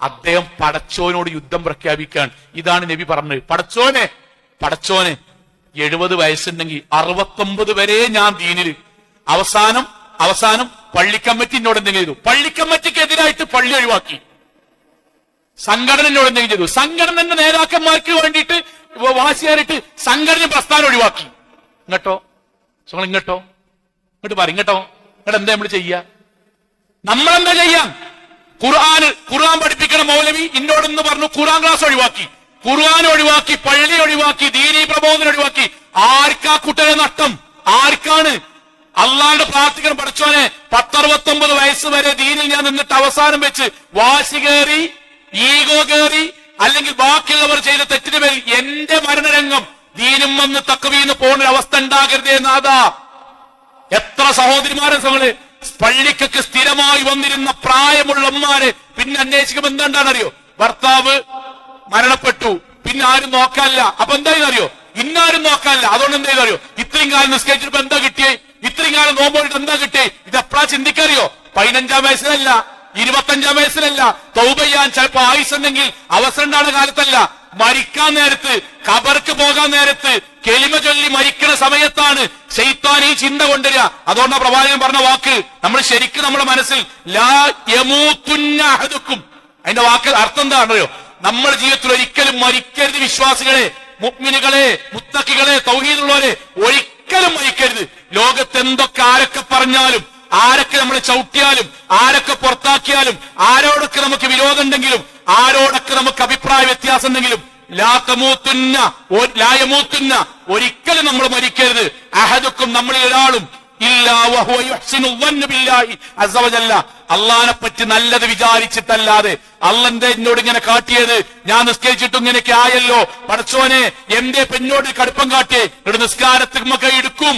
അദ്ദേഹം പടച്ചോനോട് യുദ്ധം പ്രഖ്യാപിക്കാൻ. ഇതാണ് നബി പറഞ്ഞത്, പടച്ചോനെ 70 വയസ്സുണ്ടെങ്കിൽ 69 വരെ ഞാൻ ദീനില്. അവസാനം പള്ളിക്കമ്മിറ്റി എന്നോട് എന്തെങ്കിലും ചെയ്തു, പള്ളിക്കമ്മിറ്റിക്ക് എതിരായിട്ട് പള്ളി ഒഴിവാക്കി. സംഘടന എന്നോട് എന്തെങ്കിലും ചെയ്തു, സംഘടനന്റെ നേതാക്കന്മാർക്ക് വേണ്ടിയിട്ട് വാശിയായിട്ട് സംഘടന പ്രസ്ഥാനം ഒഴിവാക്കി. ഇങ്ങോട്ടോ ഇങ്ങോട്ട് പറ, ഇങ്ങോട്ട് എന്താ നമ്മൾ ചെയ്യാ? നമ്മളെന്താ ചെയ്യാം? ഖുർആൻ പഠിപ്പിക്കണ മൗലവി എന്നോടെന്ന് പറഞ്ഞു ഖുർആൻ ക്ലാസ് ഒഴിവാക്കി, ഖുർആൻ ഒഴിവാക്കി, പള്ളി ഒഴിവാക്കി, ദീനീ പ്രബോധനം ഒഴിവാക്കി. ആർക്കാ കുട്ടികളെ നഷ്ടം? ആർക്കാണ്? അള്ളാന്റെ പ്രാർത്ഥിക്കണം, പഠിച്ചോനെ 10-69 വയസ്സ് വരെ ദീനിൽ ഞാൻ നിന്നിട്ട് അവസാനം വെച്ച് വാശി കയറി, ഈഗോ കയറി, അല്ലെങ്കിൽ ബാക്കിയുള്ളവർ ചെയ്ത തെറ്റിന് പേരിൽ എന്റെ മരണരംഗം ദീനും വന്ന് തക്കവീന്ന് പോകുന്ന അവസ്ഥ ഉണ്ടാകരുതേ നാഥാ. എത്ര സഹോദരിമാരെ സഹോദരങ്ങളെ പള്ളിക്കൊക്കെ സ്ഥിരമായി വന്നിരുന്ന പ്രായമുള്ള ഉമ്മാരെ പിന്നെ അന്വേഷിക്കുമ്പോൾ എന്താണെന്നറിയോ? ഭർത്താവ് മരണപ്പെട്ടു, പിന്നെ ആരും നോക്കാനില്ല. അപ്പൊ എന്തായെന്നറിയോ? ഇന്നാരും നോക്കാനില്ല. അതുകൊണ്ട് എന്തായെന്നറിയോ? ഇത്രയും കാലം നിസ്കരിച്ചിട്ട് എന്താ കിട്ടിയേ? ഇത്രയും കാലം നോമ്പോയിട്ട് എന്താ കിട്ടിയേ? ഇത് എപ്പോഴാ ചിന്തിക്കറിയോ? 15-ാം വയസ്സിലല്ല, 25-ാം വയസ്സിലല്ല. തൗബ ചെയ്യാൻ ചിലപ്പോ ആയുസുണ്ടെങ്കിൽ അവസരം ഉണ്ടാകുന്ന കാലത്തല്ല, മരിക്കാൻ നേരത്ത്, ഖബർക്ക് പോകാൻ നേരത്ത്, കെലിമ ചൊല്ലി മരിക്കുന്ന സമയത്താണ് ശൈത്താൻ ഈ ചിന്ത കൊണ്ടുവരിക. അതുകൊണ്ടാണ് പ്രവാചകൻ പറഞ്ഞ വാക്ക് നമ്മൾ ശരിക്കും നമ്മുടെ മനസ്സിൽ ലാ യമൂതുന്ന അഹദുക്കും. അതിന്റെ വാക്ക് അർത്ഥം എന്താണെന്നറിയോ? നമ്മുടെ ജീവിതത്തിൽ ഒരിക്കലും മരിക്കരുത്. വിശ്വാസികളെ, മുഅ്മിനുകളെ, മുത്തഖികളെ, തൗഹീദുള്ളവരെ ഒരിക്കലും മരിക്കരുത്. ലോകത്ത് എന്തൊക്കെ ആരൊക്കെ പറഞ്ഞാലും, ആരൊക്കെ നമ്മളെ ചവിട്ടിയാലും, ആരൊക്കെ പുറത്താക്കിയാലും, ആരോടൊക്കെ നമുക്ക് വിരോധം ഉണ്ടെങ്കിലും, ആരോടൊക്കെ നമുക്ക് അഭിപ്രായ വ്യത്യാസം ഉണ്ടെങ്കിലും ലാ യമൂതുന്ന ഒരിക്കലും നമ്മൾ മരിക്കരുത്. അഹദുക്കും നമ്മളിൽ ഒരാളും ഇല്ലാ വഹുവ യുഹ്സിനു ظن ബില്ലാഹി അസ്സ വജല്ല. അള്ളാനെ പറ്റി നല്ലത് വിചാരിച്ചിട്ടല്ലാതെ, അള്ളന്റെ എന്നോട് ഇങ്ങനെ കാട്ടിയത്, ഞാൻ നിസ്കരിച്ചിട്ടും ഇങ്ങനെയൊക്കെ ആയല്ലോ, പടച്ചോനെ എന്റെ പെണ്ണോട് കടുപ്പം കാട്ടിയേ, ഇവിടെ നിസ്കാരത്തിമൊക്കെ എടുക്കും,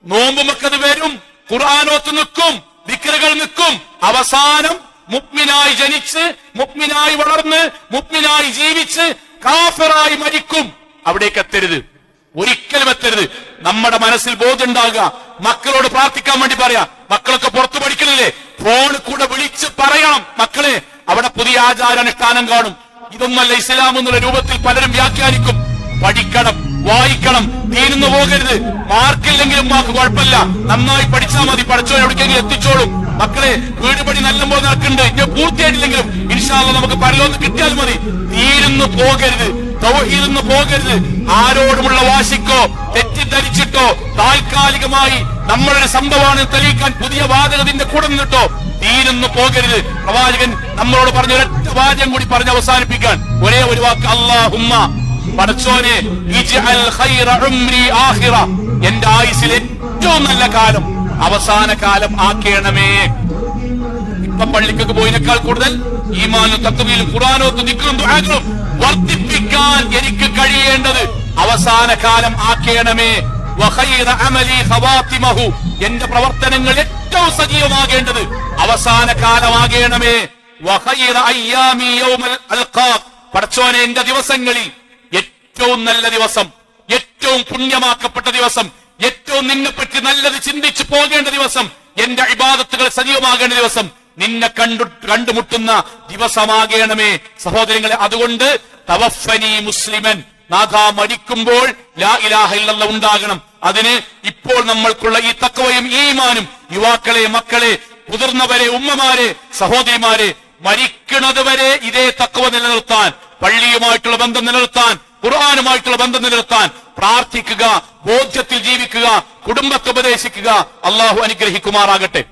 നോമ്പുമൊക്കത് വരും, ഖുർആനോത്ത് നിൽക്കും, ദിക്റുകൾ നിൽക്കും. അവസാനം മുഅ്മിനായി ജനിച്ച്, മുഅ്മിനായി വളർന്ന്, മുഅ്മിനായി ജീവിച്ച് കാഫിറായി മരിക്കും. അവിടേക്ക് എത്തരുത്, ഒരിക്കലും എത്തരുത്. നമ്മുടെ മനസ്സിൽ ബോധമുണ്ടാകുക. മക്കളോട് പ്രാർത്ഥിക്കാൻ വേണ്ടി പറയാം. മക്കളൊക്കെ പുറത്തു പഠിക്കണില്ലേ, ഫോണിൽ കൂടെ വിളിച്ച് പറയണം, മക്കളെ അവിടെ പുതിയ ആചാരാനുഷ്ഠാനം കാണും, ഇതൊന്നല്ല ഇസ്ലാം എന്നുള്ള രൂപത്തിൽ പലരും വ്യാഖ്യാനിക്കും. പഠിക്കണം, വായിക്കണം, തീരുന്നു പോകരുത്. മാർക്കില്ലെങ്കിലും മാർക്ക് കുഴപ്പമില്ല, നന്നായി പഠിച്ചാൽ മതി, പഠിച്ചോ എവിടേക്കെങ്കിലും എത്തിച്ചോളും. മക്കളെ വീട് പണി നല്ലപോലെ നടക്കുന്നുണ്ട്, ഇനി പൂർത്തിയായിട്ടില്ലെങ്കിലും ഇൻഷാ അല്ലാഹ് നമുക്ക് പരലോകത്ത് കിട്ടിയാൽ മതി. തീരുന്നു പോകരുത്, തൗഹീദിന്ന് പോകരുത്. ആരോടുമുള്ള വാശിക്കോ തെറ്റിദ്ധരിച്ചിട്ടോ താൽക്കാലികമായി നമ്മളൊരു സംഭവമാണ് തെളിയിക്കാൻ പുതിയ വാചകത്തിന്റെ കൂടെ നിന്നിട്ടോ തീരുന്നു പോകരുത്. പ്രവാചകൻ നമ്മളോട് പറഞ്ഞ ഒരൊറ്റ വാചകം കൂടി പറഞ്ഞ് അവസാനിപ്പിക്കാൻ, ഒരേ ഒരു വാക്ക്, അല്ലാഹുമ്മ, പടച്ചോനെ ഇജ്അൽ ഖൈറ ഉംരി ആഖിറ, എന്റെ ആയുസ്സിൽ ഏറ്റവും നല്ല കാലം അവസാന കാലം ആക്കേണമേ. ഇപ്പൊ പള്ളിക്കൊക്കെ പോയതിനേക്കാൾ കൂടുതൽ ഈമാനും തഖ്വയിലും ഖുർആനോത്തും ദിക്റും ദുആകളും വർദ്ധിപ്പിക്കാൻ എനിക്ക് കഴിയേണ്ടത് അവസാന കാലം ആക്കേണമേ. വഖൈറ അമലി ഖവാതിമഹു, എന്റെ പ്രവർത്തനങ്ങൾ ഏറ്റവും സജീവമാകേണ്ടത് അവസാന കാലമാകേണമേ. വഖൈറ അയ്യാമി യൗമൽ അൽഖാഖ്, പടച്ചോനെ എന്റെ ദിവസങ്ങളിൽ ഏറ്റവും നല്ല ദിവസം, ഏറ്റവും പുണ്യമാക്കപ്പെട്ട ദിവസം, ഏറ്റവും നിന്നെപ്പറ്റി നല്ലത് ചിന്തിച്ചു പോകേണ്ട ദിവസം, എന്റെ ഇബാദത്തുകൾ സജീവമാകേണ്ട ദിവസം, നിന്നെ കണ്ടുമുട്ടുന്ന ദിവസമാകണമേ. സഹോദരങ്ങളെ, അതുകൊണ്ട് തവഫനി മുസ്ലിമൻ, നാഥാ മരിക്കുമ്പോൾ ലാ ഇലാഹ ഇല്ലല്ലാഹ് ഉണ്ടാകണം. അതിന് ഇപ്പോൾ നമ്മൾക്കുള്ള ഈ തഖ്വയും ഈമാനും യുവാക്കളെ, മക്കളെ, മുതിർന്നവരെ, ഉമ്മമാരെ, സഹോദരിമാരെ, മരിക്കുന്നത് വരെ ഇതേ തഖ്വ നിലനിർത്താൻ, പള്ളിയുമായിട്ടുള്ള ബന്ധം നിലനിർത്താൻ, ഖുർആനുമായിട്ടുള്ള ബന്ധം നിലനിർത്താൻ പ്രാർത്ഥിക്കുക, ബോധ്യത്തിൽ ജീവിക്കുക, കുടുംബത്തെ ഉപദേശിക്കുക. അള്ളാഹു അനുഗ്രഹിക്കുമാറാകട്ടെ.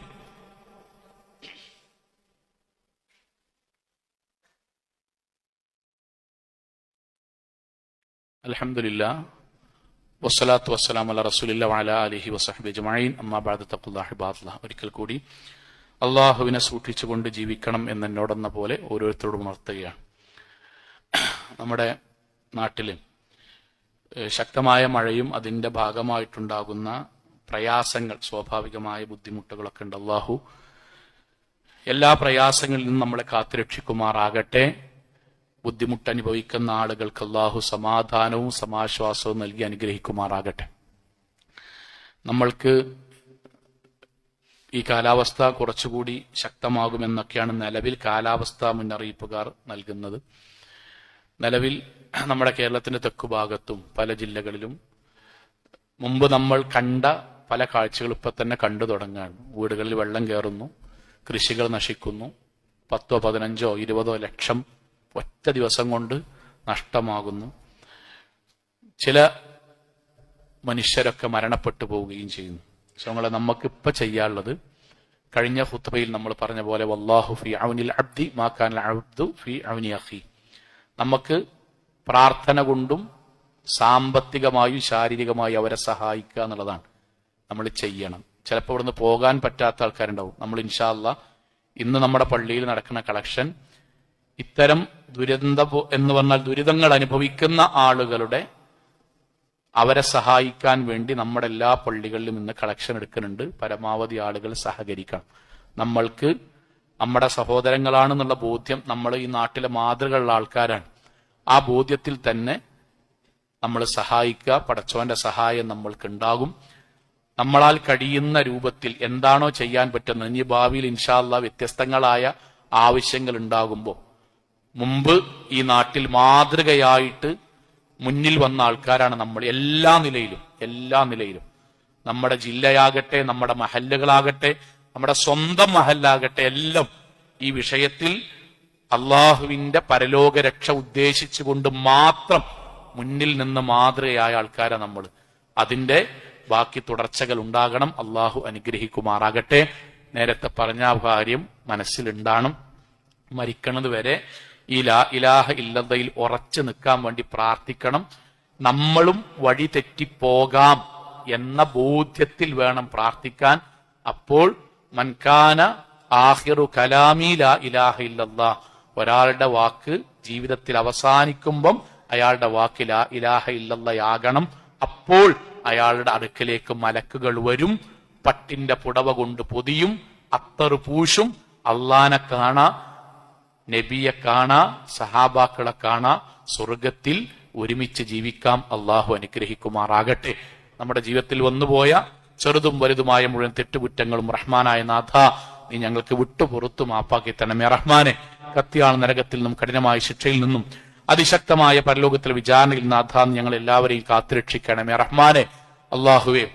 അൽഹംദുലില്ലാഹ് വസ്സലാത്തു വസ്സലാമു അലാ റസൂലില്ലാഹി വഅലാ ആലിഹി വസഹ്ബിഹി അജ്മഈൻ. അമ്മാ ബഅദ്. തഖ്വല്ലാഹി ഇബാദല്ലാഹ്. ഒരിക്കൽ കൂടി അള്ളാഹുവിനെ സൂക്ഷിച്ചുകൊണ്ട് ജീവിക്കണം എന്നോടെന്ന പോലെ ഓരോരുത്തരോടും ഉണർത്തുകയാണ്. നമ്മുടെ നാട്ടിൽ ശക്തമായ മഴയും അതിന്റെ ഭാഗമായിട്ടുണ്ടാകുന്ന പ്രയാസങ്ങൾ, സ്വാഭാവികമായ ബുദ്ധിമുട്ടുകളൊക്കെ ഉണ്ട്. അള്ളാഹു എല്ലാ പ്രയാസങ്ങളിൽ നിന്നും നമ്മളെ കാത്തുരക്ഷിക്കുമാറാകട്ടെ. ബുദ്ധിമുട്ടനുഭവിക്കുന്ന ആളുകൾക്ക് അള്ളാഹു സമാധാനവും സമാശ്വാസവും നൽകി അനുഗ്രഹിക്കുമാറാകട്ടെ. നമ്മൾക്ക് ഈ കാലാവസ്ഥ കുറച്ചുകൂടി ശക്തമാകുമെന്നൊക്കെയാണ് നിലവിൽ കാലാവസ്ഥാ മുന്നറിയിപ്പുകാർ നൽകുന്നത്. നിലവിൽ നമ്മുടെ കേരളത്തിന്റെ തെക്കുഭാഗത്തും പല ജില്ലകളിലും മുമ്പ് നമ്മൾ കണ്ട പല കാഴ്ചകൾ ഇപ്പൊ തന്നെ കണ്ടു തുടങ്ങുകയാണ്. വീടുകളിൽ വെള്ളം കയറുന്നു, കൃഷികൾ നശിക്കുന്നു, 10, 15, 20 ലക്ഷം ഒറ്റ ദിവസം കൊണ്ട് നഷ്ടമാകുന്നു. ചില മനുഷ്യരൊക്കെ മരണപ്പെട്ടു പോവുകയും ചെയ്യുന്നു. പക്ഷെ നമുക്കിപ്പോ ചെയ്യാനുള്ളത്, കഴിഞ്ഞ ഖുത്ബയിൽ നമ്മൾ പറഞ്ഞ പോലെ വല്ലാഹു ഫീ ഔനിൽ അബ്ദി മാ കാനൽ അബ്ദു ഫീ ഔനി അഖി, നമുക്ക് പ്രാർത്ഥന കൊണ്ടും സാമ്പത്തികമായും ശാരീരികമായും അവരെ സഹായിക്കുക എന്നുള്ളതാണ് നമ്മൾ ചെയ്യണം. ചിലപ്പോൾ ഇവിടുന്ന് പോകാൻ പറ്റാത്ത ആൾക്കാരുണ്ടാവും. നമ്മൾ ഇൻഷാ അല്ലാഹ് ഇന്ന് നമ്മുടെ പള്ളിയിൽ നടക്കുന്ന കളക്ഷൻ ഇത്തരം എന്ന് പറഞ്ഞാൽ ദുരിതങ്ങൾ അനുഭവിക്കുന്ന ആളുകളുടെ അവരെ സഹായിക്കാൻ വേണ്ടി നമ്മുടെ എല്ലാ പള്ളികളിലും ഇന്ന് കളക്ഷൻ എടുക്കുന്നുണ്ട്. പരമാവധി ആളുകൾ സഹകരിക്കണം. നമ്മൾക്ക് നമ്മുടെ സഹോദരങ്ങളാണെന്നുള്ള ബോധ്യം, നമ്മൾ ഈ നാട്ടിലെ മാതൃകയുള്ള ആൾക്കാരാണ്. ആ ബോധ്യത്തിൽ തന്നെ നമ്മൾ സഹായിക്കുക. പടച്ചോന്റെ സഹായം നമ്മൾക്ക് ഉണ്ടാകും. നമ്മളാൽ കഴിയുന്ന രൂപത്തിൽ എന്താണോ ചെയ്യാൻ പറ്റുന്നത്, ഇനി ഭാവിയിൽ ഇൻഷാ അല്ലാഹ് വ്യത്യസ്തങ്ങളായ ആവശ്യങ്ങൾ ഉണ്ടാകുമ്പോൾ, മുമ്പ് ഈ നാട്ടിൽ മാതൃകയായിട്ട് മുന്നിൽ വന്ന ആൾക്കാരാണ് നമ്മൾ. എല്ലാ നിലയിലും നമ്മുടെ ജില്ലയാകട്ടെ, നമ്മുടെ മഹല്ലുകളാകട്ടെ, നമ്മുടെ സ്വന്തം മഹല്ലാകട്ടെ, എല്ലാം ഈ വിഷയത്തിൽ അള്ളാഹുവിന്റെ പരലോക രക്ഷ ഉദ്ദേശിച്ചുകൊണ്ട് മാത്രം മുന്നിൽ നിന്ന് മാതൃകയായ ആൾക്കാരാണ് നമ്മൾ. അതിന്റെ ബാക്കി തുടർച്ചകൾ ഉണ്ടാകണം. അള്ളാഹു അനുഗ്രഹിക്കുമാറാകട്ടെ. നേരത്തെ പറഞ്ഞ കാര്യം മനസ്സിലുണ്ടാകണം. മരിക്കണത് വരെ ഈ ലാ ഇലാഹ ഇല്ലല്ലയിൽ ഉറച്ചു നിൽക്കാൻ വേണ്ടി പ്രാർത്ഥിക്കണം. നമ്മളും വഴി തെറ്റിപ്പോകാം എന്ന ബോധ്യത്തിൽ വേണം പ്രാർത്ഥിക്കാൻ. അപ്പോൾ മൻകാന ആഖിറു കലാമി ലാ ഇലാഹ ഇല്ലല്ലാഹ്, ഒരാളുടെ വാക്ക് ജീവിതത്തിൽ അവസാനിക്കുമ്പം അയാളുടെ വാക്ക് ലാ ഇലാഹ ഇല്ലല്ലയാകണം. അപ്പോൾ അയാളുടെ അടുക്കലേക്ക് മലക്കുകൾ വരും, പട്ടിന്റെ പുടവ കൊണ്ട് പൊതിയും, അത്തറ് പൂശും, അള്ളാനെ കാണാ, നബിയെ കാണാ, സഹാബാക്കളെ കാണാ, സ്വർഗത്തിൽ ഒരുമിച്ച് ജീവിക്കാം. അള്ളാഹു അനുഗ്രഹിക്കുമാറാകട്ടെ. നമ്മുടെ ജീവിതത്തിൽ വന്നുപോയ ചെറുതും വലുതുമായ മുഴുവൻ തെറ്റുകുറ്റങ്ങളും റഹ്മാനായ നാഥ നീ ഞങ്ങൾക്ക് വിട്ടുപുറത്തു മാപ്പാക്കി തരണമേ റഹ്മാനെ. കത്തിയാണ് നരകത്തിൽ നിന്നും കഠിനമായ ശിക്ഷയിൽ നിന്നും അതിശക്തമായ പരലോകത്തിലെ വിചാരണയിൽ നാഥ ഞങ്ങൾ എല്ലാവരെയും കാത്തുരക്ഷിക്കണമേ റഹ്മാനെ. അള്ളാഹുവേ,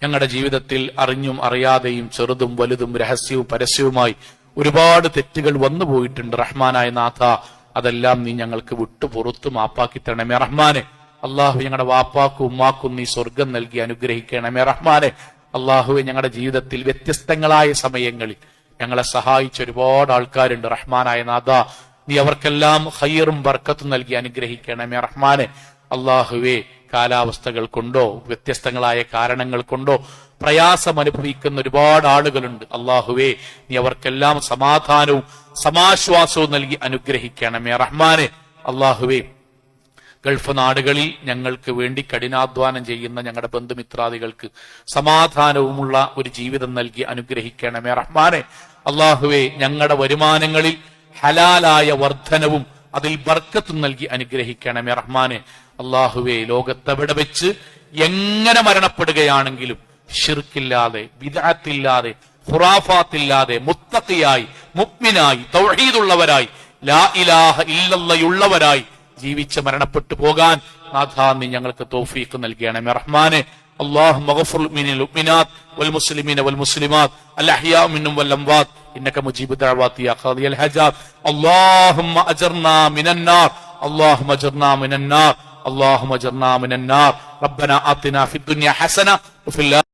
ഞങ്ങളുടെ ജീവിതത്തിൽ അറിഞ്ഞും അറിയാതെയും ചെറുതും വലുതും രഹസ്യവും പരസ്യവുമായി ഒരുപാട് തെറ്റുകൾ വന്നു പോയിട്ടുണ്ട് റഹ്മാനായ നാഥ. അതെല്ലാം നീ ഞങ്ങൾക്ക് വിട്ടുപുറത്തു മാപ്പാക്കി തരണമേ റഹ്മാനെ. അള്ളാഹു ഞങ്ങളുടെ വാപ്പാക്കും ഉമ്മാക്കും നീ സ്വർഗം നൽകി അനുഗ്രഹിക്കണമേ റഹ്മാനെ. അള്ളാഹുവെ, ഞങ്ങളുടെ ജീവിതത്തിൽ വ്യത്യസ്തങ്ങളായ സമയങ്ങളിൽ ഞങ്ങളെ സഹായിച്ച ഒരുപാട് ആൾക്കാരുണ്ട് റഹ്മാനായ നാഥ. നീ അവർക്കെല്ലാം ഖൈറും ബർക്കത്തും നൽകി അനുഗ്രഹിക്കണമേ റഹ്മാനെ. അള്ളാഹുവെ, കാലാവസ്ഥകൾ കൊണ്ടോ വ്യത്യസ്തങ്ങളായ കാരണങ്ങൾ കൊണ്ടോ പ്രയാസം അനുഭവിക്കുന്ന ഒരുപാട് ആളുകളുണ്ട്. അള്ളാഹുവേ, നീ അവർക്കെല്ലാം സമാധാനവും സമാശ്വാസവും നൽകി അനുഗ്രഹിക്കണമേ റഹ്മാനെ. അള്ളാഹുവേ, ഗൾഫ് നാടുകളിൽ ഞങ്ങൾക്ക് വേണ്ടി കഠിനാധ്വാനം ചെയ്യുന്ന ഞങ്ങളുടെ ബന്ധുമിത്രാദികൾക്ക് സമാധാനവുമുള്ള ഒരു ജീവിതം നൽകി അനുഗ്രഹിക്കണമേ റഹ്മാനെ. അള്ളാഹുവേ, ഞങ്ങളുടെ വരുമാനങ്ങളിൽ ഹലാലായ വർധനവും അതിൽ ബർക്കത്തും നൽകി അനുഗ്രഹിക്കണമേ റഹ്മാനെ. അള്ളാഹുവേ, ലോകത്തെവിടെ വെച്ച് എങ്ങനെ മരണപ്പെടുകയാണെങ്കിലും ശിർക്കില്ലാതെ, ബിദ്അത്തില്ലാതെ, ഖുറാഫാത്തില്ലാതെ മുത്തഖിയായി, മുഅ്മിനായി, തൗഹീദുള്ളവരായി, ലാ ഇലാഹ ഇല്ലല്ലയുള്ളവരായി ജീവിച്ച് മരണപ്പെട്ടു പോകാൻ നാഥാ നീ ഞങ്ങൾക്ക് തൗഫീഖ് നൽകണമേ റഹ്മാനെ. اللهم اغفر للمؤمنين والمؤمنات والمسلمين والمسلمات الأحياء منهم والأموات إنك مجيب الدعوات يا قاضي الحاجات. اللهم أجرنا من النار، اللهم أجرنا من النار، اللهم أجرنا من النار. ربنا آتنا في الدنيا حسنة وفي